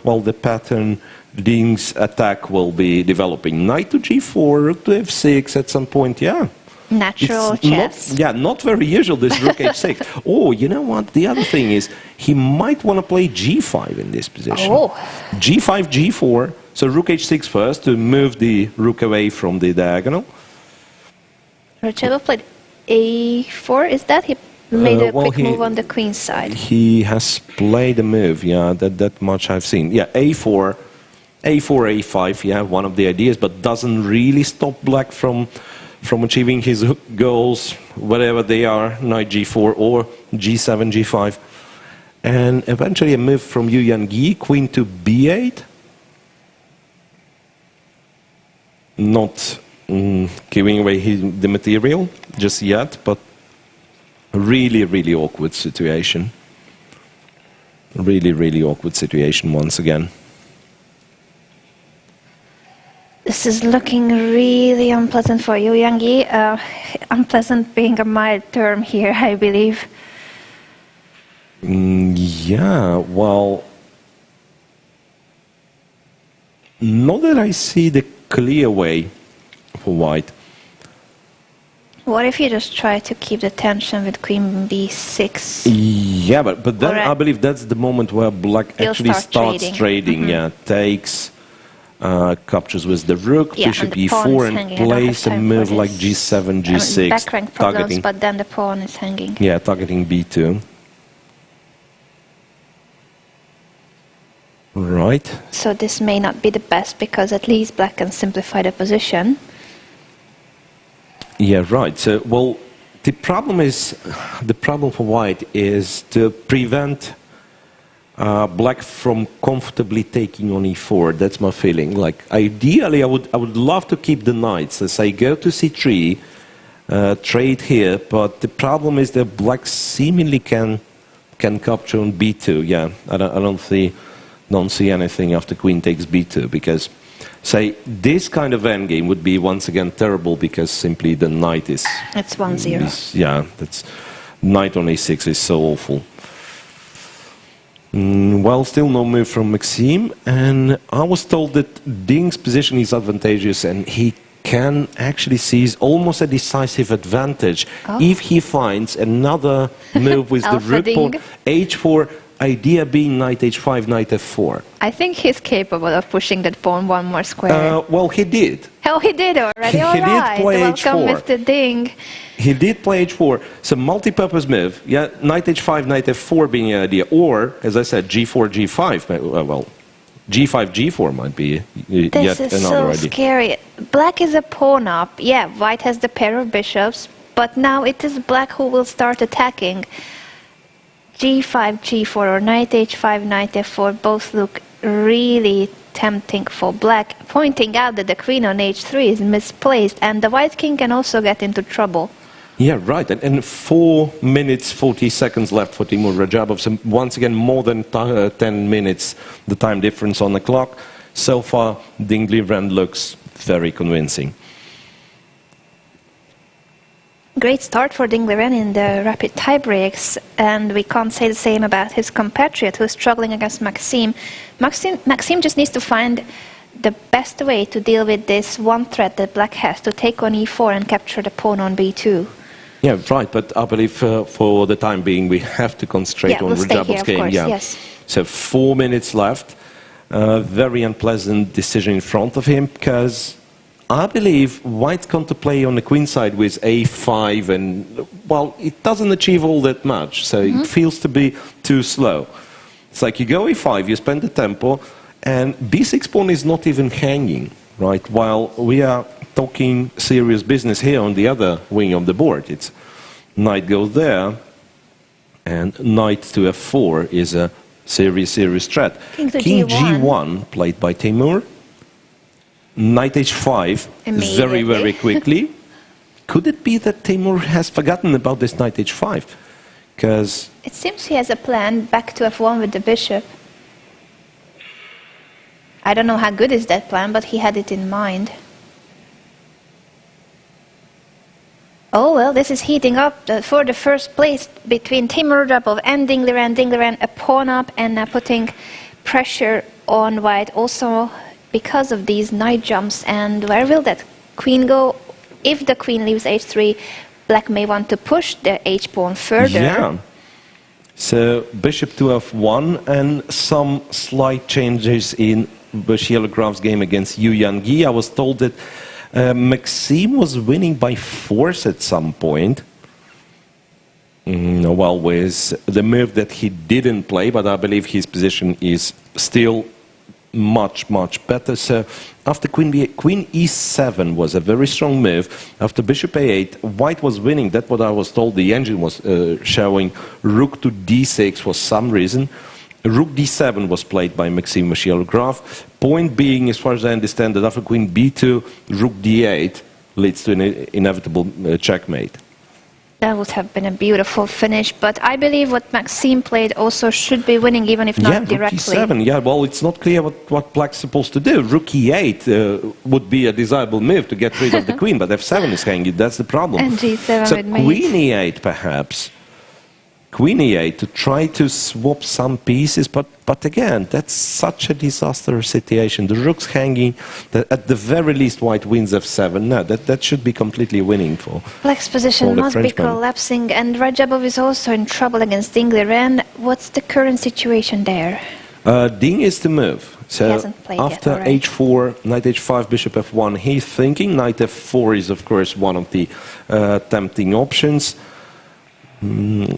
well, the pattern Ding's attack will be developing. Knight to g4, rook to f6 at some point, yeah. Natural It's chess. not very usual, this rook h6. Oh, you know what? The other thing is, he might want to play g5 in this position. Oh. g5, g4. So rook h6 first to move the rook away from the diagonal. Rudolf played a4, is that? He made a well, quick move on the queen side. He has played a move, yeah, that much I've seen. Yeah, a4, a5, yeah, one of the ideas, but doesn't really stop black from achieving his goals, whatever they are, knight g4 or g7, g5. And eventually a move from Yu Yangyi, queen to b8. Not giving away the material just yet, but really, really awkward situation. Really, really awkward situation once again. This is looking really unpleasant for Yu Yangyi. Unpleasant being a mild term here, I believe. Yeah, well, not that I see the clear way for white. What if you just try to keep the tension with queen b6? Yeah, but then Or, I believe that's the moment where black he'll actually start starts trading. Yeah, takes, captures with the rook, Yeah, bishop and the pawn e4, is and hanging. I don't plays have a time for move like this. g7, g6, Back rank problems, targeting, but then the pawn is hanging. yeah, targeting b2. Right. So this may not be the best, because at least black can simplify the position. Yeah, right. So, well, the problem for white is to prevent black from comfortably taking on e4. That's my feeling. Like, ideally, I would love to keep the knights as I go to c3, trade here, but the problem is that black seemingly can capture on b2. Yeah, I don't see anything after queen takes b2, because, say, this kind of endgame would be once again terrible, because simply the knight is... It's 1-0. Yeah, that's... Knight on a6 is so awful. Well, still no move from Maxime, and I was told that Ding's position is advantageous, and he can actually seize almost a decisive advantage if he finds another move with the rook pawn, h4, idea being knight h5, knight f4. I think he's capable of pushing that pawn one more square. Well, he did. Oh, he did already. All He did right. play Welcome, h4. Mr. Ding. He did play h4. It's a multi-purpose move. Yeah, knight h5, knight f4 being an idea. Or, as I said, g4, g5. Well, g5, g4 might be yet another idea. This is so scary. Black is a pawn up. Yeah, white has the pair of bishops. But now it is black who will start attacking. g5, g4, or knight h5, knight f4 both look really tempting for black, pointing out that the queen on h3 is misplaced, and the white king can also get into trouble. Yeah, right. And 4 minutes, 40 seconds left for Timur Rajabov. So once again, more than 10 minutes, the time difference on the clock. So far, Ding Liren looks very convincing. Great start for Ding Liren in the rapid tiebreaks, and we can't say the same about his compatriot who's struggling against Maxime. Maxime just needs to find the best way to deal with this one threat that black has, to take on e4 and capture the pawn on b2. Yeah, right, but I believe for the time being we have to concentrate on Rajabov's game. Course, yes. So 4 minutes left. Very unpleasant decision in front of him, because I believe white's counterplay on the queen side with a5, and, well, it doesn't achieve all that much, so it feels to be too slow. It's like you go a5, you spend the tempo, and b6 pawn is not even hanging, right? While we are talking serious business here on the other wing of the board. It's knight goes there, and knight to f4 is a serious threat. King g1 played by Timur. Knight h5 very quickly. Could it be that Timur has forgotten about this knight h5? Because it seems he has a plan back to f1 with the bishop. I don't know how good is that plan, but he had it in mind. Oh, well, this is heating up for the first place between Timur Rajabov and Ding Liren. Ding Liren a pawn up and putting pressure on white also because of these knight jumps. And where will that queen go? If the queen leaves h3, black may want to push the h-pawn further. Yeah. So bishop to f1 and some slight changes in Miroshnichenko's game against Yu Yangyi. I was told that Maxime was winning by force at some point. Well, with the move that he didn't play, but I believe his position is still much better. So after queen e7 was a very strong move. After bishop a8, white was winning. That's what I was told. The engine was showing rook to d6 for some reason. Rook d7 was played by Maxime Miroshnichenko. Point being, as far as I understand, that after queen b2, rook d8 leads to an inevitable checkmate. That would have been a beautiful finish, but I believe what Maxime played also should be winning, even if not directly. Rook e7, yeah, well, it's not clear what black's supposed to do. Rook e8 would be a desirable move to get rid of the queen, but f7 is hanging, that's the problem. And g7 so with mate. Queen e8, perhaps. Queen e8 to try to swap some pieces, but again, that's such a disastrous situation. The rook's hanging, at the very least white wins f7. No, that should be completely winning for black's position must be collapsing, and Rajabov is also in trouble against Ding Liren. What's the current situation there? Ding is to move. So hasn't played yet, after all right. h4, knight h5, bishop f1, he's thinking. Knight f4 is, of course, one of the tempting options. To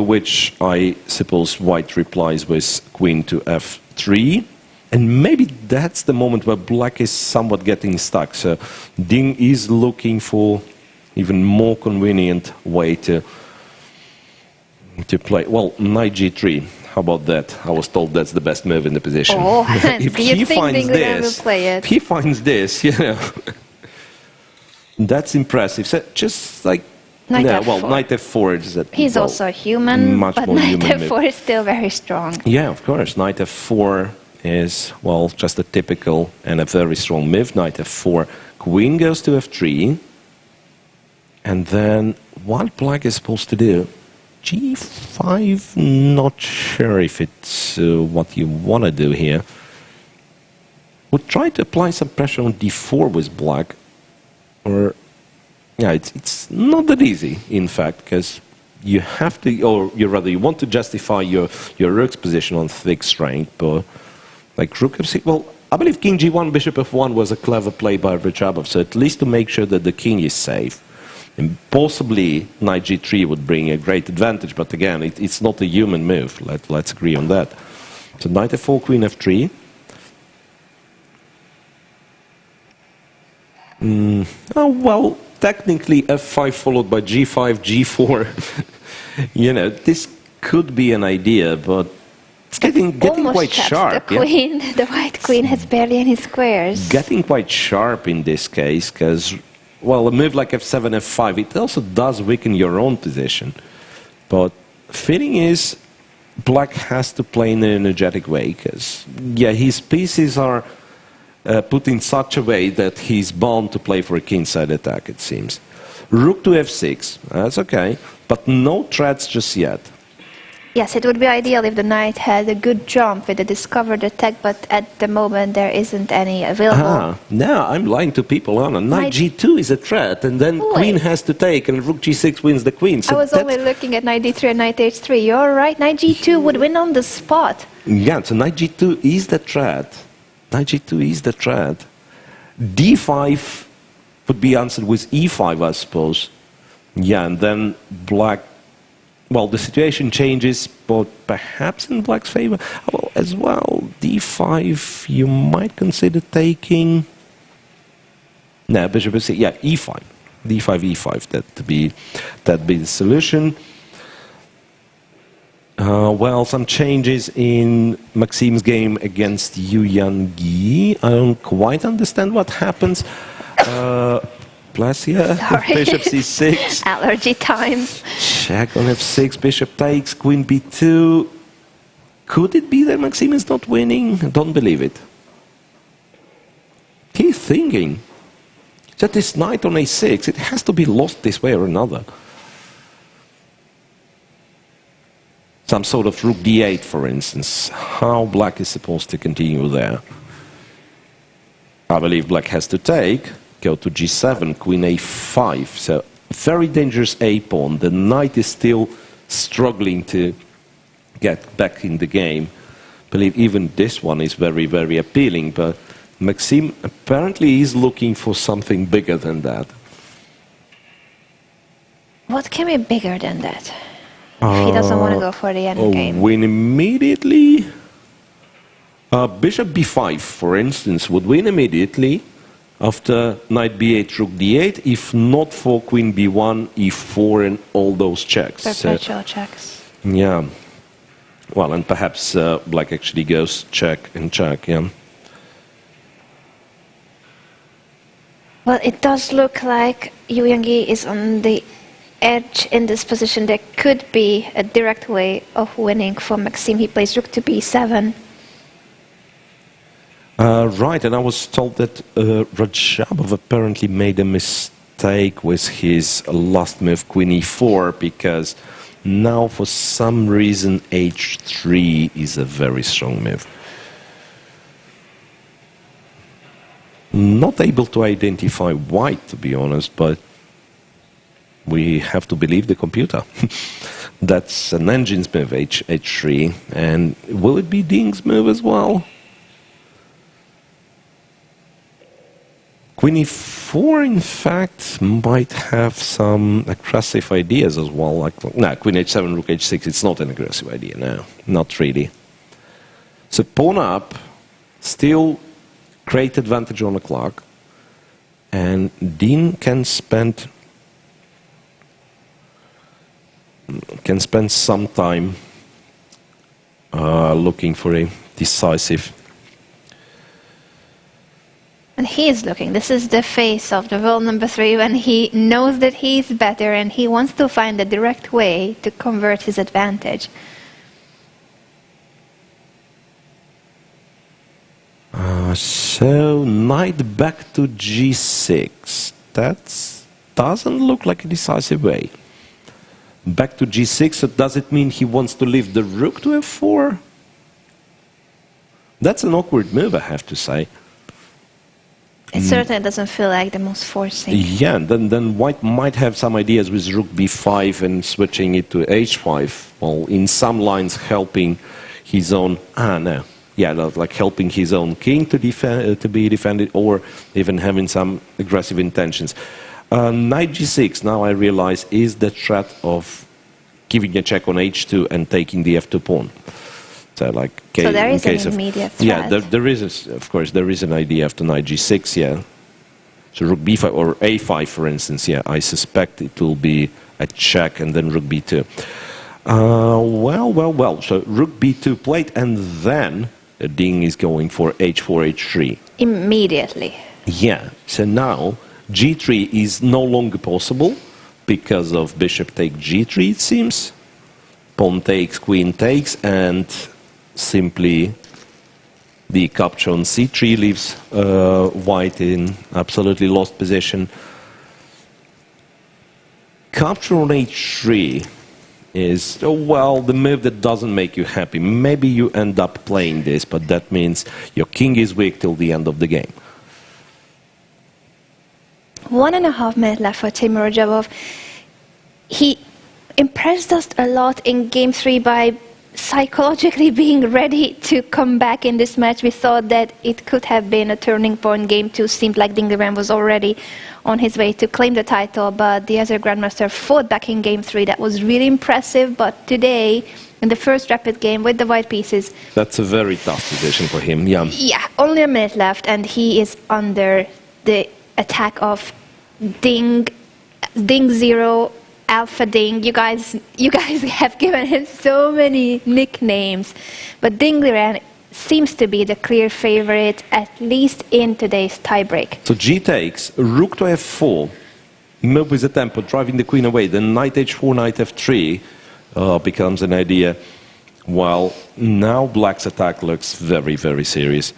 which I suppose white replies with queen to f3. And maybe that's the moment where black is somewhat getting stuck. So Ding is looking for even more convenient way to play. Well, knight g3. How about that? I was told that's the best move in the position. Oh, If do you he think finds Ding would ever this, play it? if he finds this, you know, that's impressive. So just like Knight yeah, f4. well, knight f4 is that. He's well, also human, much but more knight human f4 move. is still very strong. Yeah, of course. Knight f4 is, well, just a typical and a very strong move. Knight f4, queen goes to f3. And then what black is supposed to do? g5, not sure if it's what you want to do here. Would try to apply some pressure on d4 with black. Or, yeah, it's not that easy, in fact, because you have to, or you want to justify your rook's position on fixed rank, but like rook f6, well, I believe king g1, bishop f1 was a clever play by Rudolf, so at least to make sure that the king is safe. And possibly knight g3 would bring a great advantage, but again, it's not a human move. Let's agree on that. So knight f4, queen f3. Oh, well, technically f5 followed by g5, g4. You know, this could be an idea, but it's getting Almost quite traps sharp. the queen. The white queen has barely any squares. Getting quite sharp in this case, because, well, a move like f7, f5, it also does weaken your own position. But feeling is black has to play in an energetic way, because, yeah, his pieces are put in such a way that he's bound to play for a kingside attack, it seems. Rook to f6, that's okay, but no threats just yet. Yes, it would be ideal if the knight had a good jump with a discovered attack, but at the moment there isn't any available. No, I'm lying to people, Anna. Knight g2 is a threat, and then queen has to take, and rook g6 wins the queen. So I was only looking at knight d3 and knight h3. You're right, knight g2 would win on the spot. Yeah, so knight g2 is the threat. Knight g2 is the threat. d5 would be answered with e5, I suppose. Yeah, and then black... Well, the situation changes, but perhaps in black's favor. Well, as well, d5, you might consider taking... No, bishop f6, yeah, e5. d5, e5, that'd be the solution. Well, some changes in Maxim's game against Evgeny. I don't quite understand what happens. Bless you. Bishop c6. Allergy time. Check on f6, bishop takes, queen b2. Could it be that Maxim is not winning? Don't believe it. He's thinking that this knight on a6, it has to be lost this way or another. Some sort of rook d8, for instance. How black is supposed to continue there? I believe black has to take. Go to g7, queen a5. So very dangerous a-pawn. The knight is still struggling to get back in the game. I believe even this one is very, very appealing, but Maxim apparently is looking for something bigger than that. What can be bigger than that? If he doesn't want to go for the endgame. Win immediately. Bishop b5, for instance, would win immediately. After knight b8, rook d8, if not for queen b1, e4, and all those checks. Perpetual checks. Yeah. Well, and perhaps black actually goes check and check, yeah. Well, it does look like Evgeny is on the edge in this position. There could be a direct way of winning for Maxim. He plays rook to b7. Right, and I was told that Rajabov apparently made a mistake with his last move, queen e4, because now for some reason h3 is a very strong move. Not able to identify white, to be honest, but we have to believe the computer. That's an engine's move, h3. And will it be Ding's move as well? Queen e4, in fact, might have some aggressive ideas as well. Like, no, Queen h7, Rook h6, it's not an aggressive idea, no, not really. So pawn up, still great advantage on the clock. And Dean can spend some time looking for a decisive. And he is looking. This is the face of the rule number 3 when he knows that he's better and he wants to find a direct way to convert his advantage. So knight back to g6. That doesn't look like a decisive way. Back to g6, so does it mean he wants to leave the rook to f4? That's an awkward move, I have to say. It certainly doesn't feel like the most forcing. Yeah, then white might have some ideas with rook b5 and switching it to h5. Well, in some lines helping his own... no. Yeah, like helping his own king to be defended, or even having some aggressive intentions. Knight g6, now I realize, is the threat of giving a check on h2 and taking the f2 pawn. So, like, so there is an immediate threat. Yeah, there is, of course, there is an idea after knight g6, yeah. So rook b5 or a5, for instance, yeah, I suspect it will be a check and then rook b2. Well, so rook b2 played, and then Ding is going for h4, h3. Immediately. Yeah, so now g3 is no longer possible because of bishop take g3, it seems. Pawn takes, queen takes, and simply the capture on c3 leaves white in absolutely lost position. Capture on h3 is, well, the move that doesn't make you happy. Maybe you end up playing this, but that means your king is weak till the end of the game. 1.5 minutes left for Timur Jabov. He impressed us a lot in game 3 by psychologically being ready to come back in this match. We thought that it could have been a turning point. Game 2 seemed like Ding Liren was already on his way to claim the title, but the other grandmaster fought back in game 3. That was really impressive, but today, in the first rapid game with the white pieces... That's a very tough position for him, yeah. Yeah, only a minute left, and he is under the attack of Ding 0, Alpha Ding. You guys have given him so many nicknames, but Ding Liren seems to be the clear favorite, at least in today's tiebreak. So g takes, rook to f4, move with the tempo, driving the queen away, then knight h4, knight f3 becomes an idea. While now black's attack looks very, very serious.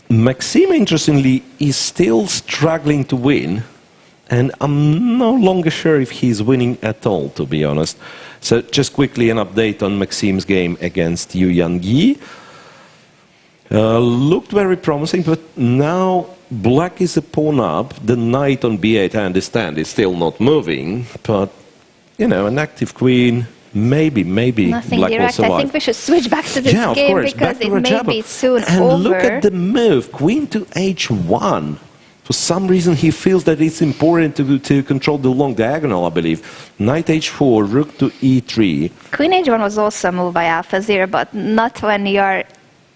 Maxime, interestingly, is still struggling to win, and I'm no longer sure if he's winning at all, to be honest. So just quickly an update on Maxime's game against Yu Yang-yi. Looked very promising, but now black is a pawn up. The knight on b8, I understand, is still not moving, but, you know, an active queen, maybe Nothing black direct. will survive. I think we should switch back to this Yeah, game, of course, because back to it may Rajabov. be soon and over. And look at the move, queen to h1. For some reason, he feels that it's important to control the long diagonal, I believe. Knight h4, rook to e3. Queen h1 was also moved by Alpha Zero, but not when you're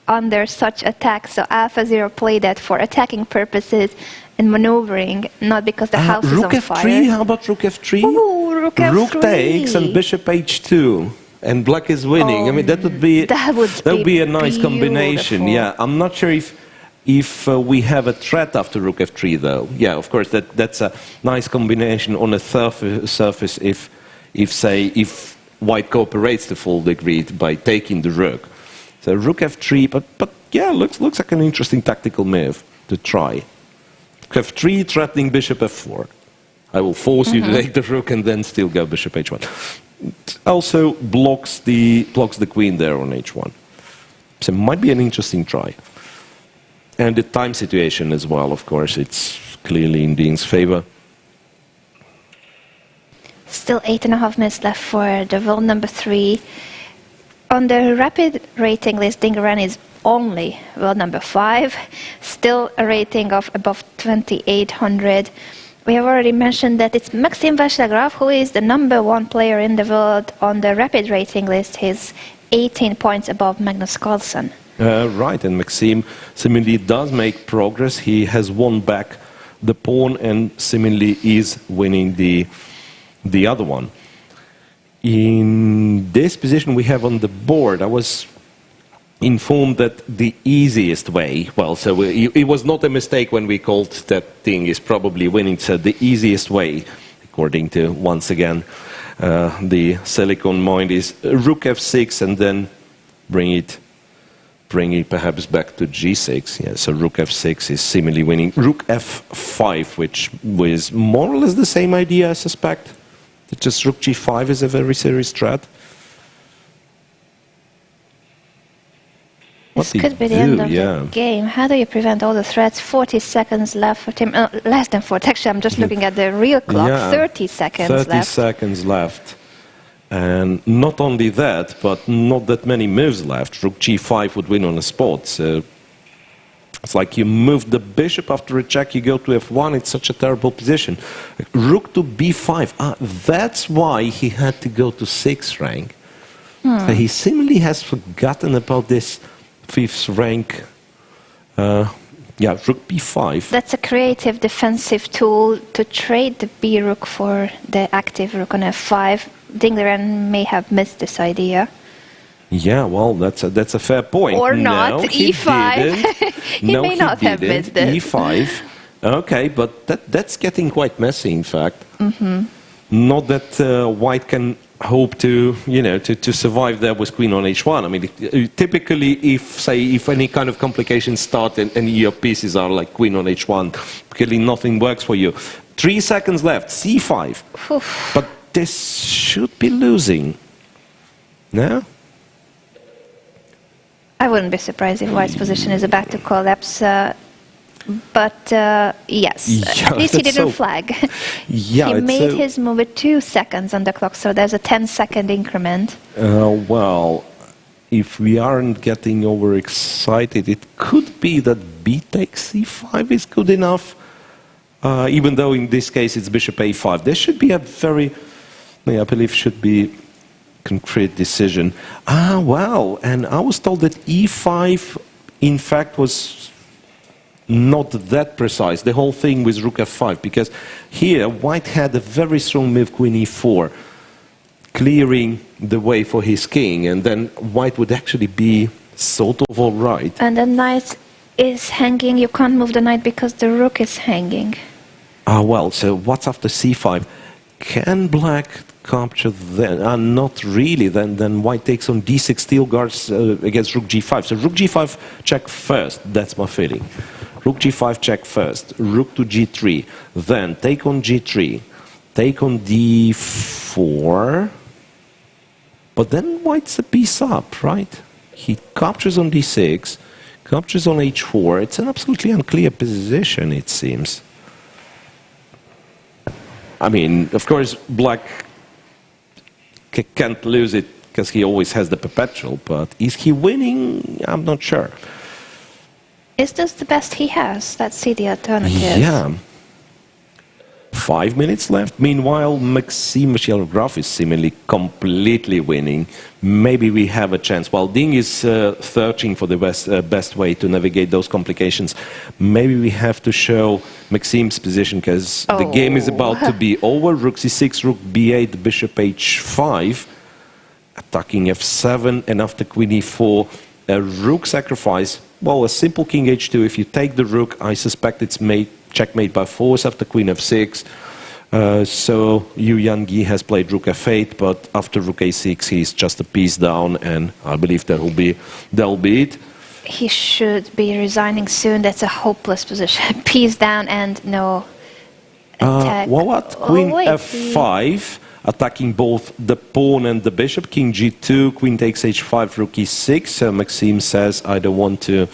under such attack. So Alpha Zero played that for attacking purposes and maneuvering, not because the house is on fire. Rook f3, how about rook f3? Ooh, rook f3. Rook takes and bishop h2. And black is winning. I mean, that would be a nice combination. Yeah, I'm not sure if we have a threat after rook f3, though. Yeah, of course, that's a nice combination on a surface if white cooperates to full degree by taking the rook. So rook f3, but yeah, looks like an interesting tactical move to try. Rook f3 threatening bishop f4. I will force you to take the rook and then still go bishop h1. It also blocks the queen there on h1. So it might be an interesting try. And the time situation as well, of course, it's clearly in Ding's favor. Still 8.5 minutes left for the world number 3. On the rapid rating list, Dingeran is only world number 5, still a rating of above 2800. We have already mentioned that it's Maxim Vachier-Lagrave who is the number 1 player in the world on the rapid rating list. He's 18 points above Magnus Carlsen. Right, and Maxim seemingly does make progress. He has won back the pawn and seemingly is winning the other one. In this position we have on the board, I was informed that the easiest way, well, so it was not a mistake when we called that thing is probably winning, so the easiest way, according to, once again, the Silicon Mind, is rook f6 and then bring it perhaps back to g6. Yeah, so rook f6 is seemingly winning. Rook f5, which was more or less the same idea, I suspect. It's just rook g5 is a very serious strat. This could be the end of the game. How do you prevent all the threats? 40 seconds left for Tim. Less than 40. Actually, I'm just looking at the real clock. Yeah, 30 seconds 30 left. seconds left. And not only that, but not that many moves left. Rook g5 would win on the spot. So it's like you move the bishop after a check, you go to f1. It's such a terrible position. Rook to b5. That's why he had to go to 6th rank. So he seemingly has forgotten about this 5th rank. Yeah, rook b5. That's a creative defensive tool to trade the b rook for the active rook on f5. Dingeran may have missed this idea. Yeah, well, that's a fair point. Or not, no, e5. He no, may not have missed it. e5. Okay, but that's getting quite messy, in fact. Not that white can hope to, to survive there with queen on h1. I mean, typically, if any kind of complications start and your pieces are like queen on h1, clearly nothing works for you. 3 seconds left, c5. Oof. But this should be losing. No? I wouldn't be surprised if white's position is about to collapse. But yes, Yeah, at least he didn't so, flag. Yeah, he made his move with 2 seconds on the clock, so there's a 10-second increment. Well, if we aren't getting overexcited, it could be that b takes c5 is good enough. Even though in this case it's bishop a5. There should be a very, I believe, should be concrete decision. Well, and I was told that e5, in fact, was not that precise, the whole thing with rook f5, because here white had a very strong move, queen e4, clearing the way for his king, and then white would actually be sort of all right. And the knight is hanging. You can't move the knight because the rook is hanging. Well, so what's after c5? Can black capture then? Not really. Then white takes on d6, steel guards against rook g5. So rook g5 check first. That's my feeling. Rook g5 check first. Rook to g3. Then take on g3. Take on d4. But then white's a piece up, right? He captures on d6, captures on h4. It's an absolutely unclear position, it seems. I mean, of course, black can't lose it because he always has the perpetual, but is he winning? I'm not sure. Is this the best he has? Let's see the alternative. Yeah. 5 minutes left. Meanwhile, Maxim Vachier-Lagrave is seemingly completely winning. Maybe we have a chance. While Ding is searching for the best way to navigate those complications, maybe we have to show Maxim's position because the game is about to be over. Rook c6, rook b8, bishop h5, attacking f7, and after queen e4, a rook sacrifice. Well, a simple king h2. If you take the rook, I suspect it's checkmate by force after queen f6. So Evgeny has played rook f8, but after rook a6, he's just a piece down, and I believe that'll be it. He should be resigning soon. That's a hopeless position. Piece down and no attack. Well, what? Queen f5, attacking both the pawn and the bishop. King g2, queen takes h5, rook e6. Maxim says, I don't want to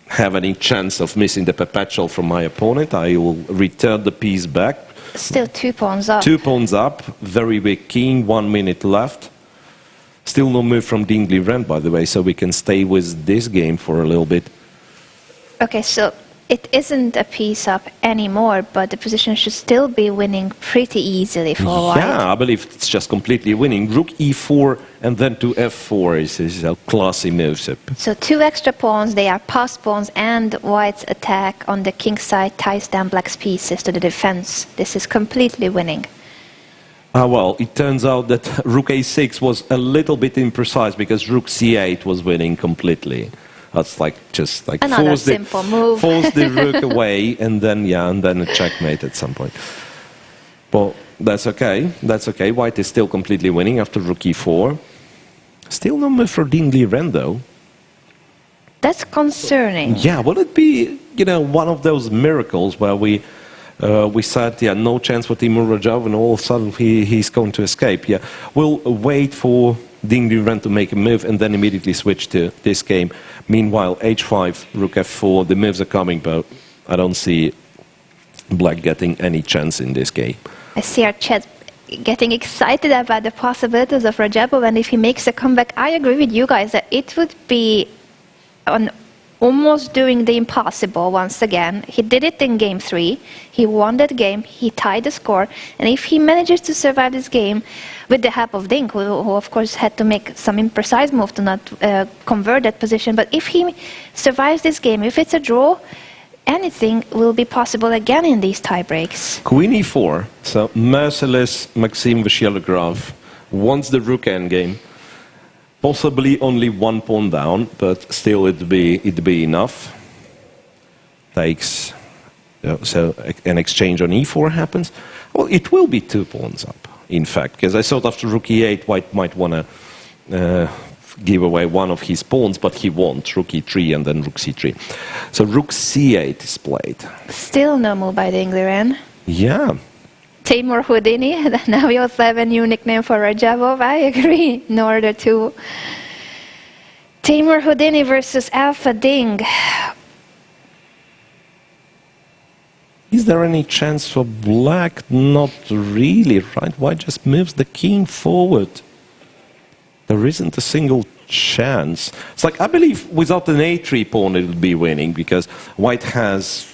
have any chance of missing the perpetual from my opponent. I will return the piece back. Still 2 pawns up. 2 pawns up, very weak king, 1 minute left. Still no move from Dingley Ren, by the way, so we can stay with this game for a little bit. Okay, so it isn't a piece up anymore, but the position should still be winning pretty easily for white. Yeah, I believe it's just completely winning. Rook e4 and then to f4 is a classy move. So 2 extra pawns, they are passed pawns, and white's attack on the king side ties down black's pieces to the defense. This is completely winning. Well, it turns out that rook a6 was a little bit imprecise because rook c8 was winning completely. That's like just like another simple move. Force the rook away, and then a checkmate at some point. But that's okay. That's okay. White is still completely winning after rook e4. Still no move for Dingley Ren though. That's concerning. Yeah, will it be one of those miracles where we said no chance for Timur Rajab, and all of a sudden he's going to escape? Yeah, we'll wait for Dingley Ren to make a move and then immediately switch to this game. Meanwhile, h5, rook f4, the moves are coming, but I don't see black getting any chance in this game. I see our chat getting excited about the possibilities of Rajabov, and if he makes a comeback, I agree with you guys that it would be almost doing the impossible once again. He did it in game 3. He won that game. He tied the score. And if he manages to survive this game with the help of Dink, who of course had to make some imprecise move to not convert that position, but if he survives this game, if it's a draw, anything will be possible again in these tie breaks. Queen e4. So merciless Maxim Vasyelogrov wants the rook endgame. Possibly only 1 pawn down, but still it'd be enough. Takes, so an exchange on e4 happens. Well, it will be 2 pawns up, in fact, because I thought after rook e8, white might want to give away one of his pawns, but he won't. Rook e3 and then rook c3. So rook c8 is played. Still no move by Dingley Ren. Yeah. Timur Houdini, now we also have a new nickname for Rajabov. I agree, in order to. Timur Houdini versus Alpha Ding. Is there any chance for black? Not really, right? White just moves the king forward. There isn't a single chance. It's like, I believe without an a3 pawn it would be winning, because white has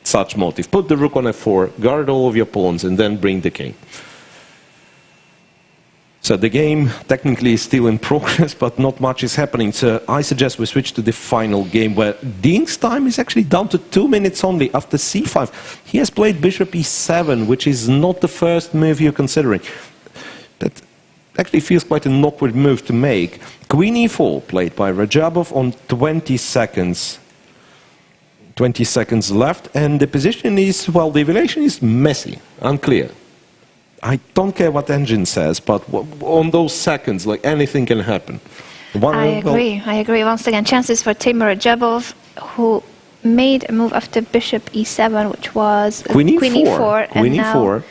such motive. Put the rook on f4, guard all of your pawns, and then bring the king. So the game technically is still in progress, but not much is happening. So I suggest we switch to the final game, where Ding's time is actually down to 2 minutes only after c5. He has played bishop e7, which is not the first move you're considering. That actually feels quite an awkward move to make. Queen e4 played by Rajabov on 20 seconds. 20 seconds left, and the position is, well, the evaluation is messy, unclear. I don't care what engine says, but on those seconds, like, anything can happen. I agree. Once again, chances for Timur Rajabov, who made a move after bishop e7, which was Queen e4. Queen e4.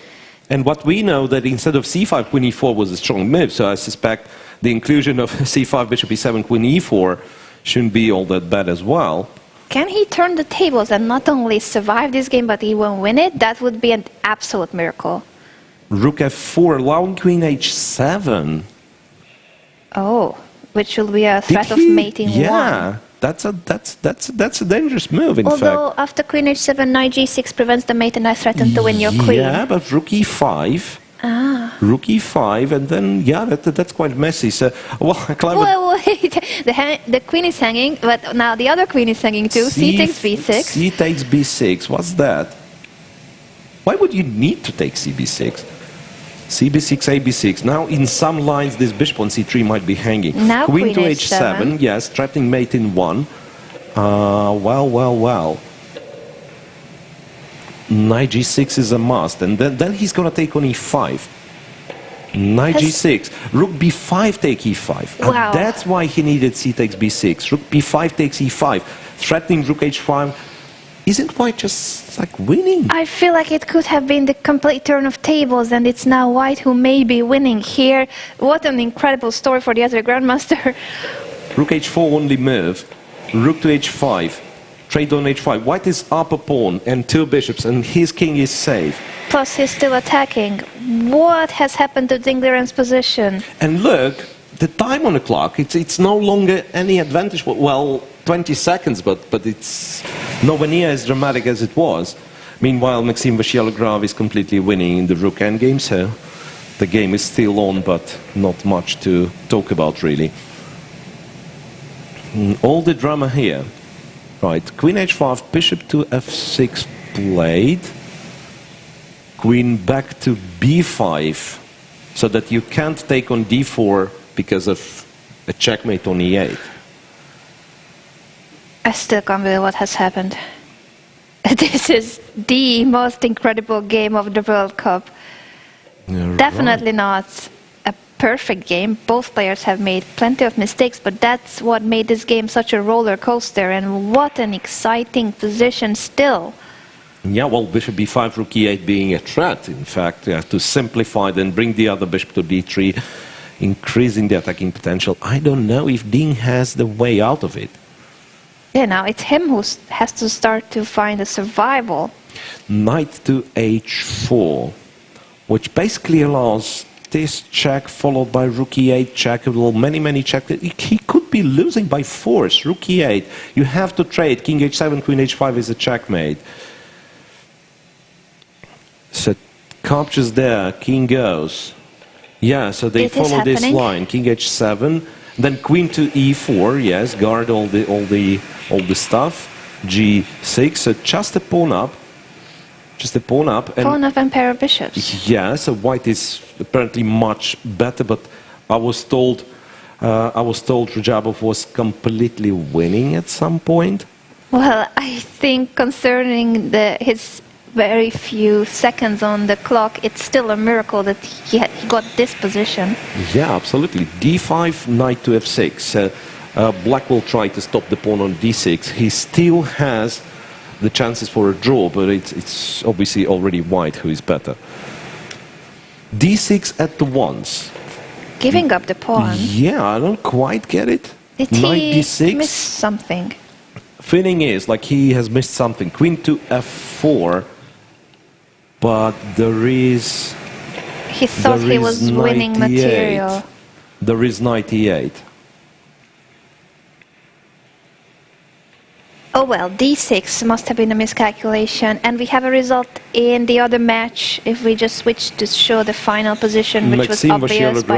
And what we know that instead of c5, Queen e4 was a strong move, so I suspect the inclusion of c5, bishop e7, Queen e4 shouldn't be all that bad as well. Can he turn the tables and not only survive this game, but even win it? That would be an absolute miracle. Rook f4, allowing queen h7. Oh, which will be a threat of mating one. Yeah, that's a dangerous move, in fact. Although after queen h7, knight g6 prevents the mate, and I threaten to win your queen. Yeah, but rook e5. Rook e5, and then, yeah, that's quite messy. So, well, wait, the queen is hanging, but now the other queen is hanging too. C takes b6. C takes b6, what's that? Why would you need to take cb6? cb6, ab6. Now, in some lines, this bishop on c3 might be hanging. Now queen to h7, yes, threatening mate in 1. Well. Knight g6 is a must, and then he's going to take on e5. Knight g6. Rook b5 take e5. Wow. And that's why he needed c takes b6. Rook b5 takes e5. Threatening rook h5. Isn't white just like winning? I feel like it could have been the complete turn of tables, and it's now white who may be winning here. What an incredible story for the other grandmaster. Rook h4 only move. Rook to h5. Trade on h5. White is up a pawn and 2 bishops, and his king is safe. plus he's still attacking. What has happened to Dingleren's position? And look, the time on the clock, it's no longer any advantage. Well, 20 seconds, but it's nowhere near as dramatic as it was. Meanwhile, Maxime Vachier-Lagrave is completely winning in the rook endgame, so the game is still on, but not much to talk about, really. All the drama here. Right, queen h5, bishop to f6 played. Queen back to b5, so that you can't take on d4 because of a checkmate on e8. I still can't believe what has happened. This is the most incredible game of the World Cup. Yeah, Definitely not a perfect game. Both players have made plenty of mistakes, but that's what made this game such a roller coaster, and what an exciting position still. Yeah, well, bishop b5, rook e8 being a threat, in fact, to simplify, then bring the other bishop to d3, increasing the attacking potential. I don't know if Ding has the way out of it. Yeah, now it's him who has to start to find a survival. Knight to h4, which basically allows this check followed by rook e8 check, well, many checks. He could be losing by force, rook e8. You have to trade, king h7, queen h5 is a checkmate. So captures there, king goes. Yeah, so they follow this line, king h7, then queen to e4, yes, guard all the stuff. G6, so just a pawn up. Just a pawn up. And pawn up and pair of bishops. Yeah, so white is apparently much better, but I was told Rudolf was completely winning at some point. Well, I think concerning his very few seconds on the clock, it's still a miracle that he got this position. Yeah, absolutely. d5, knight to f6. Black will try to stop the pawn on d6. He still has the chances for a draw, but it's obviously already white who is better. d6 at the once. Giving up the pawn. Yeah, I don't quite get it. Did Knight he d6. miss something? Feeling is like he has missed something. Queen to f4, but there is... He thought he was winning material. There is knight e8. Oh well, d6 must have been a miscalculation, and we have a result in the other match if we just switch to show the final position, which was obvious by